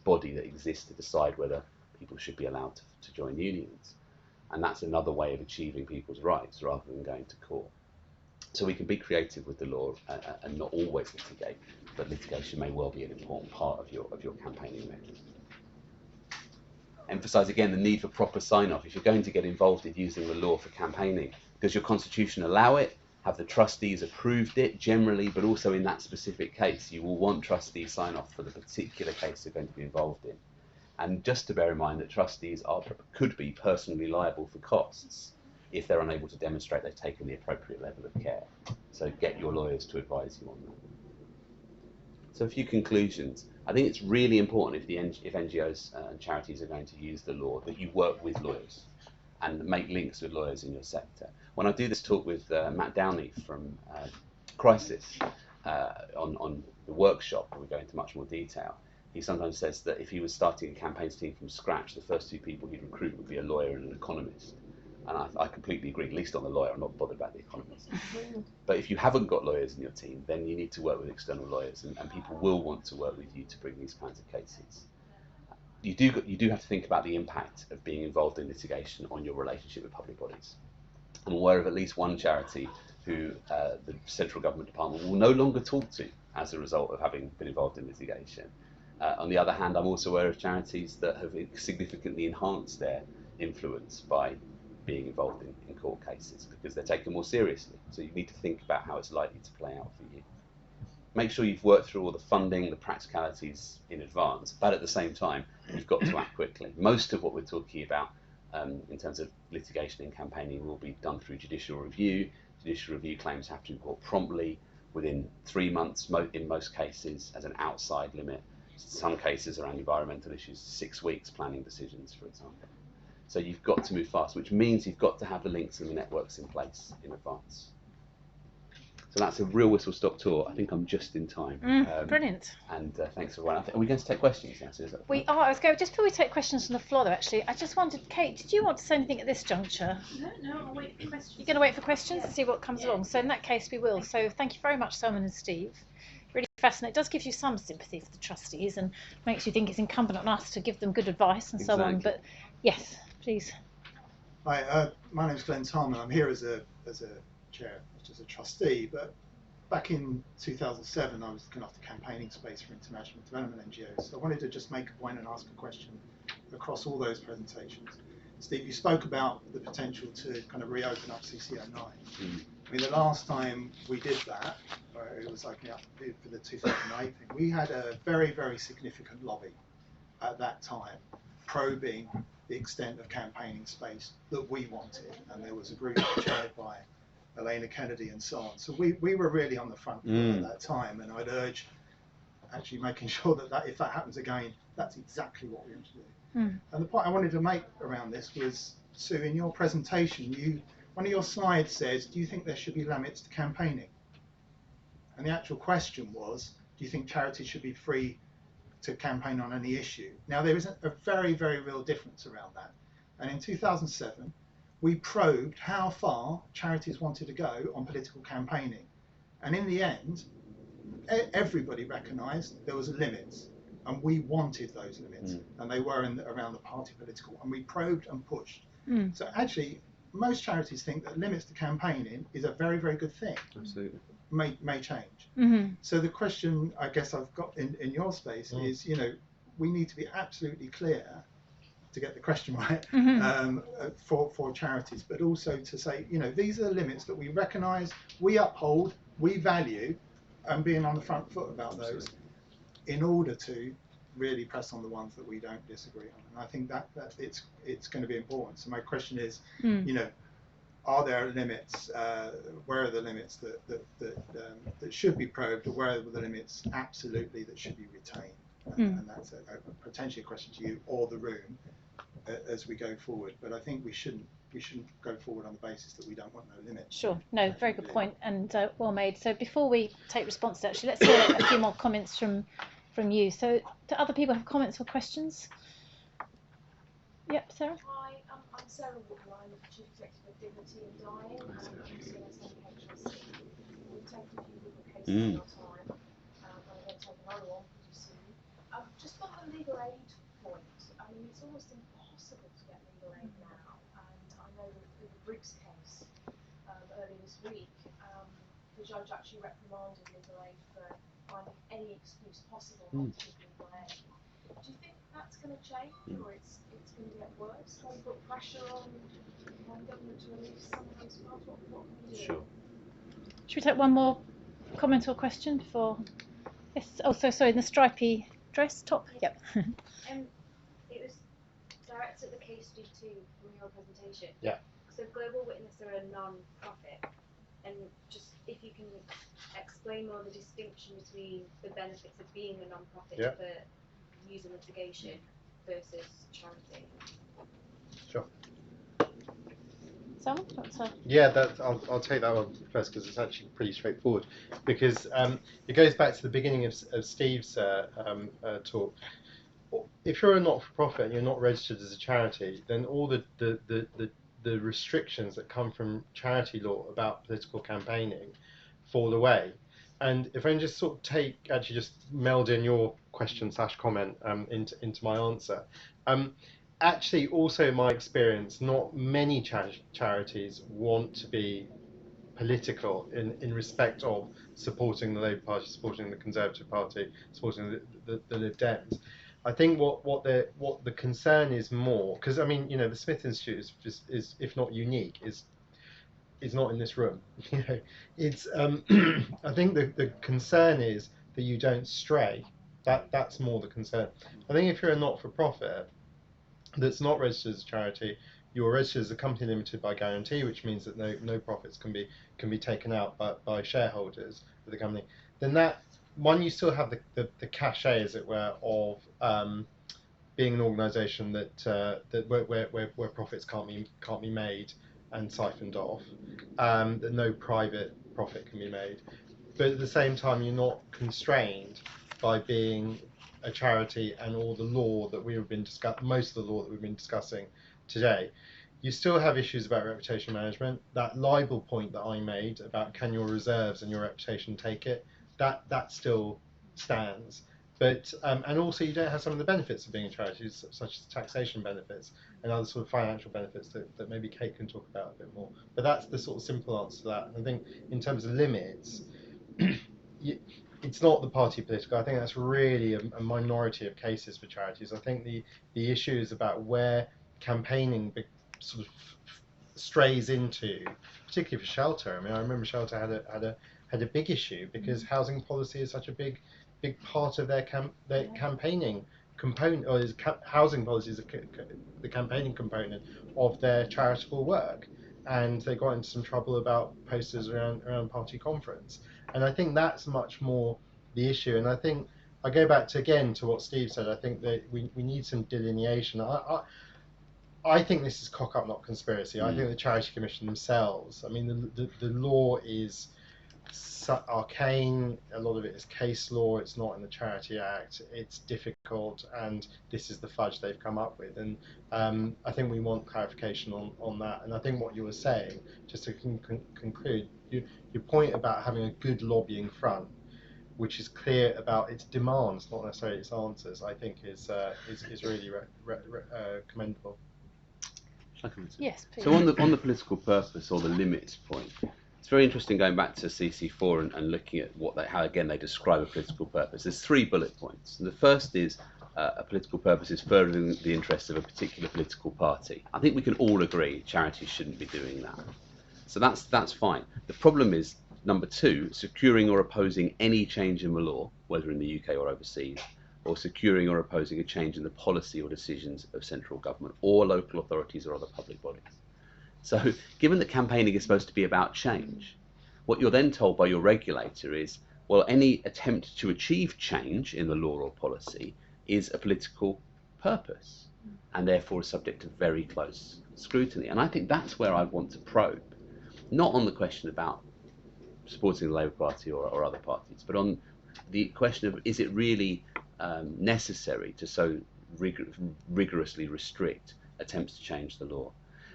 body that exists to decide whether people should be allowed to join unions. And that's another way of achieving people's rights rather than going to court. So we can be creative with the law and not always litigate, but litigation may well be an important part of your campaigning mechanism. Emphasise again the need for proper sign-off. If you're going to get involved in using the law for campaigning, does your constitution allow it? Have the trustees approved it generally, but also in that specific case? You will want trustee sign-off for the particular case you're going to be involved in. And just to bear in mind that trustees could be personally liable for costs if they're unable to demonstrate they've taken the appropriate level of care. So get your lawyers to advise you on that. So a few conclusions. I think it's really important if NGOs and charities are going to use the law that you work with lawyers and make links with lawyers in your sector. When I do this talk with Matt Downey from Crisis on the workshop, we go into much more detail, he sometimes says that if he was starting a campaigns team from scratch, the first 2 people he'd recruit would be a lawyer and an economist. And I completely agree, at least on the lawyer. I'm not bothered about the economist. But if you haven't got lawyers in your team, then you need to work with external lawyers, and people will want to work with you to bring these kinds of cases. You do have to think about the impact of being involved in litigation on your relationship with public bodies. I'm aware of at least one charity who the central government department will no longer talk to as a result of having been involved in litigation. On the other hand, I'm also aware of charities that have significantly enhanced their influence by being involved in court cases because they're taken more seriously. So you need to think about how it's likely to play out for you. Make sure you've worked through all the funding, the practicalities in advance, but at the same time, you've got to act quickly. Most of what we're talking about in terms of litigation and campaigning will be done through judicial review. Judicial review claims have to be brought promptly within 3 months in most cases as an outside limit. Some cases around environmental issues, 6 weeks planning decisions, for example. So you've got to move fast, which means you've got to have the links and the networks in place in advance. So that's a real whistle-stop tour. I think I'm just in time. Brilliant. And thanks everyone. Are we going to take questions now? So is that We are. I was going just before we take questions from the floor, though. Actually, I just wondered, Kate, did you want to say anything at this juncture? No, I'll wait for questions. You're going to wait for questions and see what comes along. So in that case, we will. So thank you very much, Selman and Steve. Really fascinating. It does give you some sympathy for the trustees and makes you think it's incumbent on us to give them good advice and so on. But yes, please. Hi, my name is Glenn Tarman. I'm here as a chair, not as a trustee. But back in 2007, I was looking after campaigning space for international development NGOs. So I wanted to just make a point and ask a question across all those presentations. Steve, you spoke about the potential to kind of reopen up CC09. I mean, the last time we did that, it was like for the 2008 thing, we had a very, very significant lobby at that time probing the extent of campaigning space that we wanted. And there was a group chaired by Elena Kennedy and so on. So we were really on the front foot at that time. And I'd urge actually making sure that if that happens again, that's exactly what we want to do. And the point I wanted to make around this was, Sue, in your presentation, one of your slides says, do you think there should be limits to campaigning? And the actual question was, do you think charities should be free to campaign on any issue? Now, there is a very, very real difference around that. And in 2007, we probed how far charities wanted to go on political campaigning. And in the end, everybody recognised there was limits. And we wanted those limits, and they were around the party political, and we probed and pushed. So actually, most charities think that limits to campaigning is a very, very good thing. Absolutely. May change. So the question I guess I've got in your space is, we need to be absolutely clear to get the question right for charities, but also to say, these are the limits that we recognise, we uphold, we value, and being on the front foot about those, in order to really press on the ones that we don't disagree on. And I think that it's going to be important. So my question is, are there limits? Where are the limits that should be probed, or where are the limits absolutely that should be retained? And that's potentially a question to you or the room as we go forward. But I think we shouldn't go forward on the basis that we don't want no limits. Sure. No, very good point and well made. So before we take responses, actually, let's hear a few more comments from you. So do other people have comments or questions? Yep, Sarah. Hi, I'm Sarah Woodward. I'm Chief Executive of Dignity and Dying, and I'm also an SMK trustee. We've taken a few legal cases in our time, and I'm going to take another one pretty soon. Just on the legal aid point, I mean, it's almost impossible to get legal aid now, and I know that in the Brooch case earlier this week, the judge actually reprimanded legal aid for finding any excuse possible not to give legal aid. Do you think that's going to change, or it's going to get worse? Can we put pressure on government to release some of those funds? What can we do? Sure. Should we take one more comment or question before? Yes. Oh, so sorry, in the stripy dress top. Yep. It was directed at the case study 2 from your presentation. Yeah. So Global Witness are a non-profit, and just if you can explain more the distinction between the benefits of being a non-profit for user litigation versus charity. Sure. Someone? Yeah, I'll take that one first because it's actually pretty straightforward. Because it goes back to the beginning of Steve's talk. If you're a not-for-profit and you're not registered as a charity, then all the restrictions that come from charity law about political campaigning fall away. And if I can just sort of just meld in your question / comment into my answer. Actually, also in my experience, not many charities want to be political in respect of supporting the Labour Party, supporting the Conservative Party, supporting the Lib Dems. I think what the concern is more, because I mean, the Smith Institute is if not unique, is not in this room. It's I think the concern is that you don't stray. That's more the concern. I think if you're a not-for-profit that's not registered as a charity, you're registered as a company limited by guarantee, which means that no profits can be taken out by shareholders of the company. Then that one, you still have the cachet, as it were, of being an organisation where profits can't be made and siphoned off. That no private profit can be made. But at the same time, you're not constrained by being a charity and all the law that most of the law that we've been discussing today. You still have issues about reputation management. That libel point that I made about can your reserves and your reputation take it, that still stands. But and also you don't have some of the benefits of being a charity, such as taxation benefits and other sort of financial benefits that maybe Kate can talk about a bit more. But that's the sort of simple answer to that. And I think in terms of limits, it's not the party political. I think that's really a minority of cases for charities. I think the issue is about where campaigning sort of strays into, particularly for shelter. I mean, I remember shelter had a big issue because housing policy is such a big part of their campaigning component, or housing policy is the campaigning component of their charitable work, and they got into some trouble about posters around party conference. And I think that's much more the issue. And I think I go back to what Steve said. I think that we need some delineation. I think this is cock up, not conspiracy. I think the Charity Commission themselves, I mean, the law is arcane. A lot of it is case law. It's not in the Charity Act. It's difficult, and this is the fudge they've come up with. And I think we want clarification on that. And I think what you were saying, just to conclude, your point about having a good lobbying front, which is clear about its demands, not necessarily its answers, I think is really commendable. Yes, please. So on the political purpose or the limits point, it's very interesting going back to CC4 and looking at how again they describe a political purpose. There's 3 bullet points. And the first is a political purpose is furthering the interests of a particular political party. I think we can all agree charities shouldn't be doing that. So that's fine. The problem is number 2, securing or opposing any change in the law, whether in the UK or overseas, or securing or opposing a change in the policy or decisions of central government or local authorities or other public bodies. So given that campaigning is supposed to be about change, what you're then told by your regulator is, well, any attempt to achieve change in the law or policy is a political purpose and therefore is subject to very close scrutiny. And I think that's where I want to probe, not on the question about supporting the Labour Party or other parties, but on the question of, is it really necessary to so rigorously restrict attempts to change the law?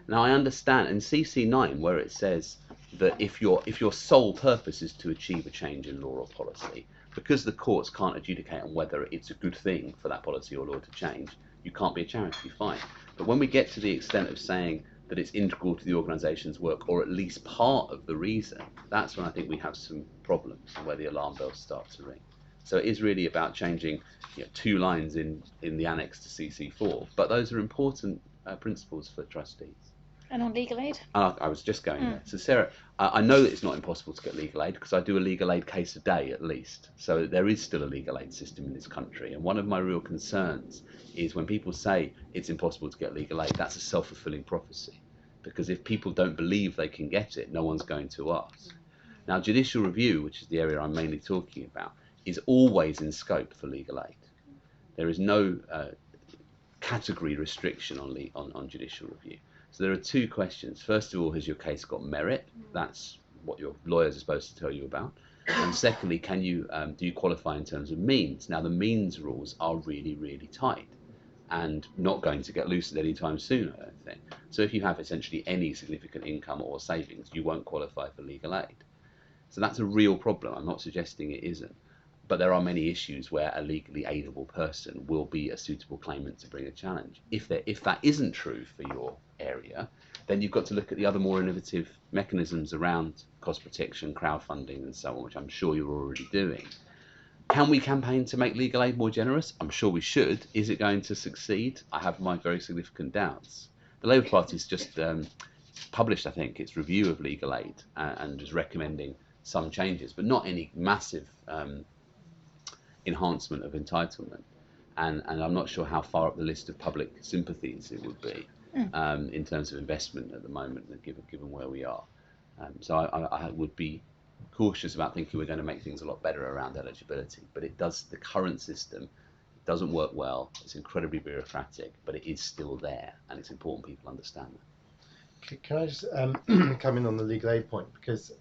Now I understand in CC9 where it says that if your sole purpose is to achieve a change in law or policy, because the courts can't adjudicate on whether it's a good thing for that policy or law to change, you can't be a charity, fine. But when we get to the extent of saying that it's integral to the organisation's work, or at least part of the reason, that's when I think we have some problems and where the alarm bells start to ring. So it is really about changing 2 lines in the annex to CC4, but those are important principles for trustees. And on legal aid? I was just going there. So Sarah, I know that it's not impossible to get legal aid because I do a legal aid case a day at least. So there is still a legal aid system in this country. And one of my real concerns is when people say it's impossible to get legal aid, that's a self-fulfilling prophecy. Because if people don't believe they can get it, no one's going to ask. Now, judicial review, which is the area I'm mainly talking about, is always in scope for legal aid. There is no category restriction on judicial review. So there are 2 questions. First of all, has your case got merit? That's what your lawyers are supposed to tell you about. And secondly, can you do you qualify in terms of means? Now the means rules are really, really tight and not going to get loosened anytime soon, I don't think. So if you have essentially any significant income or savings, you won't qualify for legal aid. So that's a real problem. I'm not suggesting it isn't. But there are many issues where a legally aidable person will be a suitable claimant to bring a challenge. If that isn't true for your area, then you've got to look at the other more innovative mechanisms around cost protection, crowdfunding and so on, which I'm sure you're already doing. Can we campaign to make legal aid more generous? I'm sure we should. Is it going to succeed? I have my very significant doubts. The Labour Party's just published, I think, its review of legal aid and is recommending some changes, but not any massive enhancement of entitlement, and I'm not sure how far up the list of public sympathies it would be in terms of investment at the moment, given where we are. So I would be cautious about thinking we're going to make things a lot better around eligibility, but the current system doesn't work well. It's incredibly bureaucratic, but it is still there, and it's important people understand that. Can I just come in on the legal aid point, because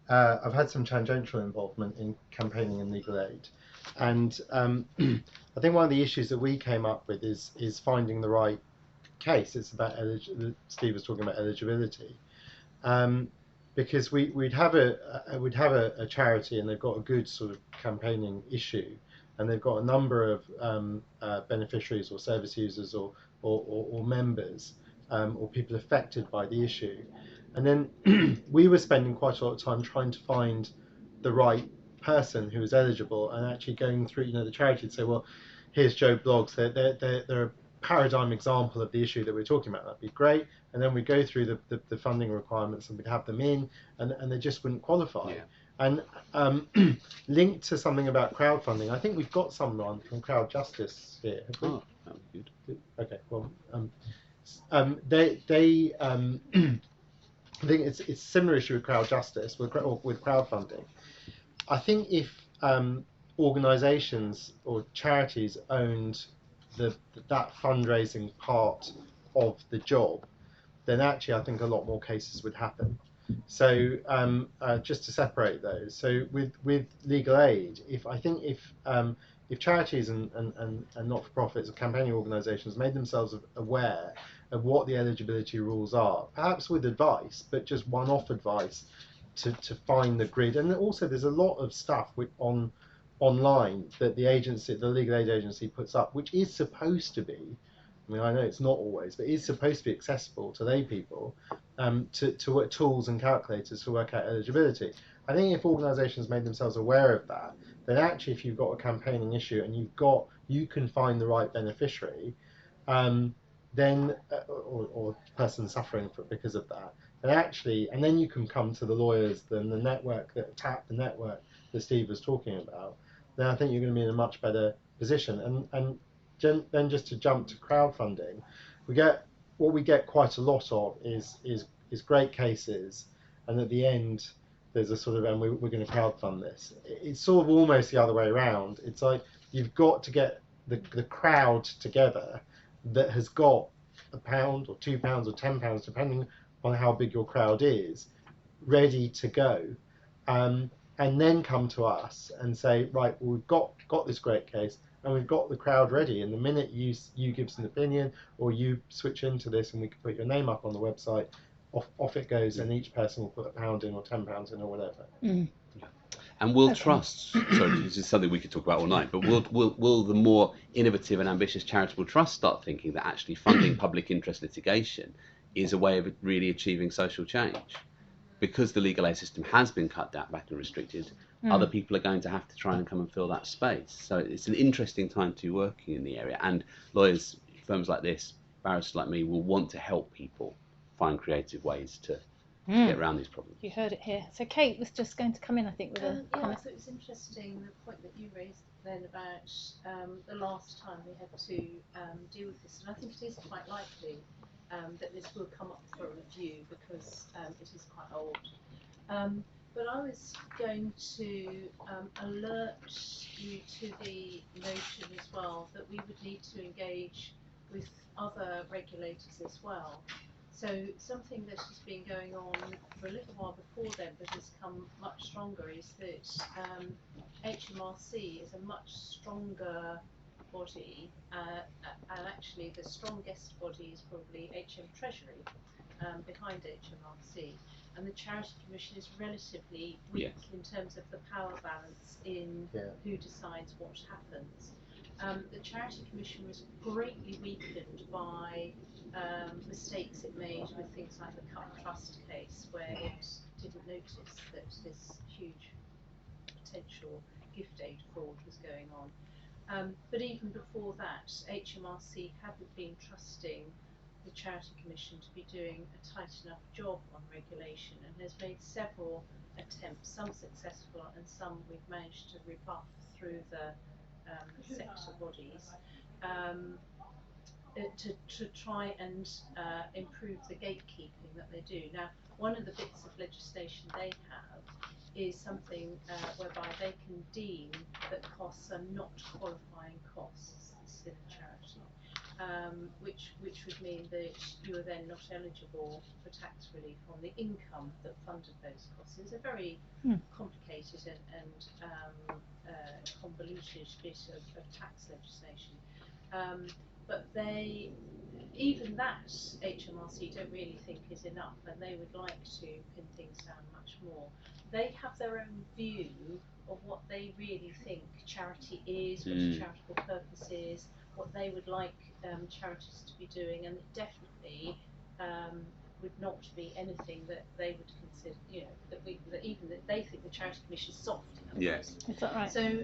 I've had some tangential involvement in campaigning and legal aid, and I think one of the issues that we came up with is finding the right case. It's about Steve was talking about eligibility, because we'd have a charity and they've got a good sort of campaigning issue, and they've got a number of beneficiaries or service users or members or people affected by the issue. And then we were spending quite a lot of time trying to find the right person who was eligible, and actually going through, the charity to say, well, here's Joe Bloggs, they're a paradigm example of the issue that we're talking about. That'd be great. And then we go through the funding requirements and we'd have them in, and they just wouldn't qualify. Yeah. And linked to something about crowdfunding, I think we've got someone from Crowd Justice here. Have we? Oh, that would be good. Okay, well, I think it's a similar issue with Crowd Justice, with crowdfunding. I think if organisations or charities owned that fundraising part of the job, then actually I think a lot more cases would happen. So just to separate those, so with legal aid, if charities and not-for-profits or campaigning organisations made themselves aware of what the eligibility rules are, perhaps with advice, but just one-off advice to find the grid. And also there's a lot of stuff online that the legal aid agency puts up, which is supposed to be, I mean, I know it's not always, but is supposed to be accessible to lay people, to work tools and calculators to work out eligibility. I think if organisations made themselves aware of that, then actually if you've got a campaigning issue and you can find the right beneficiary, then or person suffering because of that, and then you can come to the lawyers, then the network that Steve was talking about. Then I think you're going to be in a much better position. And then just to jump to crowdfunding, we get quite a lot of is great cases, and at the end there's a sort of, and we're going to crowdfund this. It's sort of almost the other way around. It's like you've got to get the crowd together that has got £1 or £2 or £10, depending on how big your crowd is, ready to go, and then come to us and say, right, well, we've got this great case and we've got the crowd ready, and the minute you give us an opinion or you switch into this and we can put your name up on the website, off it goes, and each person will put £1 in or £10 in or whatever. Mm. And will trusts, sorry, this is something we could talk about all night, but will the more innovative and ambitious charitable trusts start thinking that actually funding public interest litigation is a way of really achieving social change? Because the legal aid system has been cut down, back and restricted, other people are going to have to try and come and fill that space. So it's an interesting time to be working in the area, and lawyers, firms like this, barristers like me, will want to help people find creative ways to get around these problems. You heard it here. So Kate was just going to come in, I think, with a comment. So it was interesting, the point that you raised then about the last time we had to deal with this, and I think it is quite likely that this will come up for review because it is quite old. But I was going to alert you to the notion as well that we would need to engage with other regulators as well. So something that has been going on for a little while before then, but has come much stronger, is that HMRC is a much stronger body, and actually the strongest body is probably HM Treasury, behind HMRC, and the Charity Commission is relatively weak in terms of the power balance in who decides what happens. The Charity Commission was greatly weakened by mistakes it made with things like the Cup Trust case, where it didn't notice that this huge potential gift aid fraud was going on. But even before that, HMRC hadn't been trusting the Charity Commission to be doing a tight enough job on regulation, and has made several attempts, some successful and some we've managed to rebuff through the sector bodies, to try and improve the gatekeeping that they do. Now, one of the bits of legislation they have is something whereby they can deem that costs are not qualifying costs. This is in a charity. which would mean that you are then not eligible for tax relief on the income that funded those costs. It's a very complicated and convoluted bit of tax legislation. But even that HMRC don't really think is enough, and they would like to pin things down much more. They have their own view of what they really think charity is, what a charitable purpose is, what they would like charities to be doing, and it definitely would not be anything that they would consider, that they think the Charity Commission is soft. Yes. Is that right? So,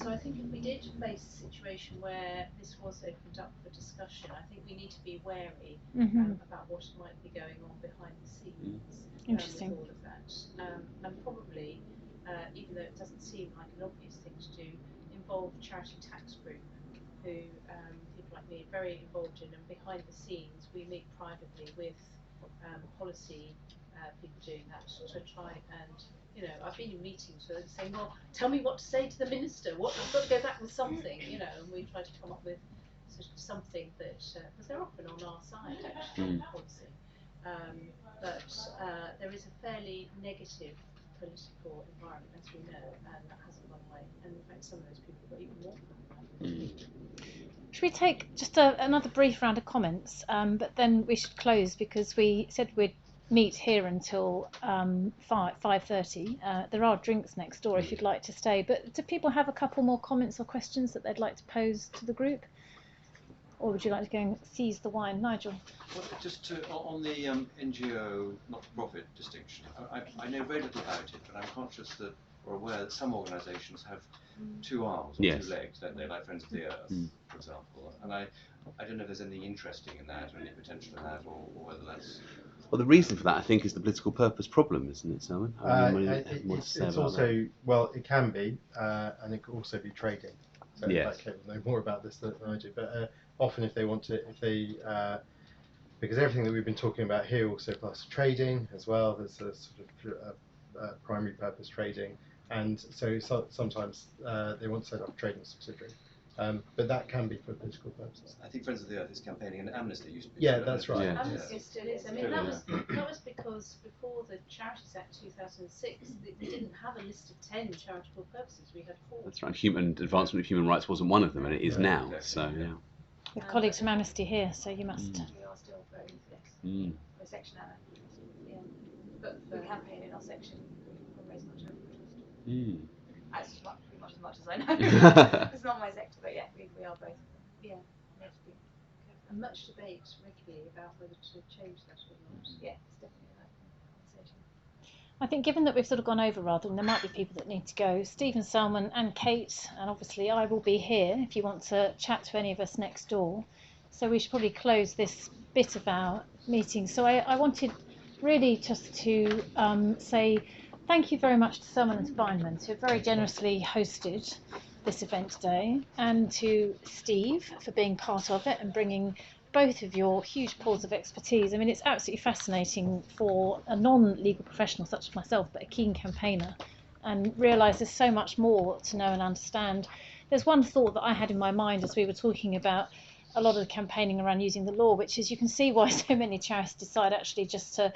so I think if we did face a situation where this was opened up for discussion, I think we need to be wary about what might be going on behind the scenes. Interesting. With all of that, and probably, even though it doesn't seem like an obvious thing to do, involve charity tax group, who people like me are very involved in, and behind the scenes we meet privately with policy people doing that to try and, I've been in meetings where they're saying, well, tell me what to say to the minister, I've got to go back with something, and we try to come up with sort of something that, because they're often on our side actually, policy, but there is a fairly negative political environment, as we know, and that hasn't gone away, and in fact some of those people got even more. Should we take just another brief round of comments, but then we should close because we said we'd meet here until 5:30. There are drinks next door if you'd like to stay, but do people have a couple more comments or questions that they'd like to pose to the group? Or would you like to go and seize the wine? Nigel? Well, just on the NGO not-for-profit distinction, I know very little about it, but I'm conscious that, or aware that some organisations have two arms or two legs, don't they, like Friends of the Earth, for example. And I don't know if there's anything interesting in that, or any potential in that, or whether that's... Well, the reason for that, I think, is the political purpose problem, isn't it, Selman? It's also, well, it can be, and it could also be trading. So Kate will know more about this than I do. But often if they want to, because everything that we've been talking about here also plus trading as well, there's a sort of primary purpose trading. And so sometimes they want to set up a trading subsidiary. But that can be for political purposes. I think Friends of the Earth is campaigning, and Amnesty used to be. Yeah, that's right. Amnesty still is. I mean, that was because before the Charities Act 2006, they didn't have a list of 10 charitable purposes. We had 4. That's right. Advancement of human rights wasn't one of them, and it is now. Exactly. So yeah. With colleagues from Amnesty here, so you must. We are still very yes. We're section Anna. Yeah. But we campaign in our section. We raise much over That's pretty much as much as I know. It's not my sector, but yeah, we are both. Yeah, we have to be. And much debate regularly about whether to change that or not. Yeah, it's definitely a conversation. I think given that we've sort of gone over rather, and there might be people that need to go, Stephen, Selman and Kate, and obviously I will be here if you want to chat to any of us next door. So we should probably close this bit of our meeting. So I wanted really just to say thank you very much to Selman and to Bindmans, who have very generously hosted this event today, and to Steve for being part of it and bringing both of your huge pools of expertise. I mean, it's absolutely fascinating for a non-legal professional such as myself, but a keen campaigner, and realise there's so much more to know and understand. There's one thought that I had in my mind as we were talking about a lot of the campaigning around using the law, which is you can see why so many charities decide actually just to,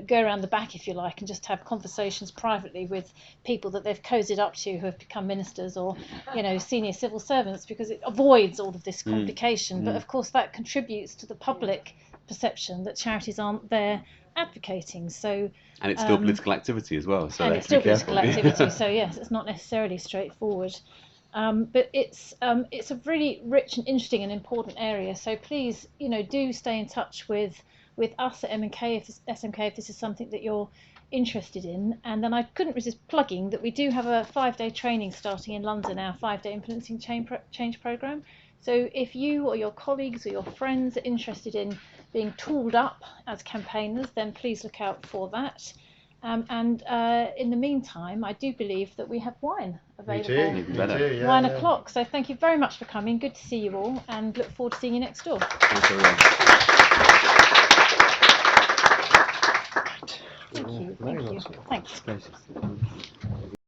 go around the back, if you like, and just have conversations privately with people that they've cozied up to who have become ministers or, senior civil servants, because it avoids all of this complication. But of course that contributes to the public perception that charities aren't there advocating. So and it's still political activity as well. So and it's still political activity. So yes, it's not necessarily straightforward. But it's a really rich and interesting and important area. So please, do stay in touch with us at SMK if this is something that you're interested in. And then I couldn't resist plugging that we do have a 5-day training starting in London, our 5-day implementing change programme. So if you or your colleagues or your friends are interested in being tooled up as campaigners, then please look out for that. And in the meantime, I do believe that we have wine available. We do, yeah, 1 o'clock. So thank you very much for coming. Good to see you all, and look forward to seeing you next door. Thank you. Thank you. Thanks. Places.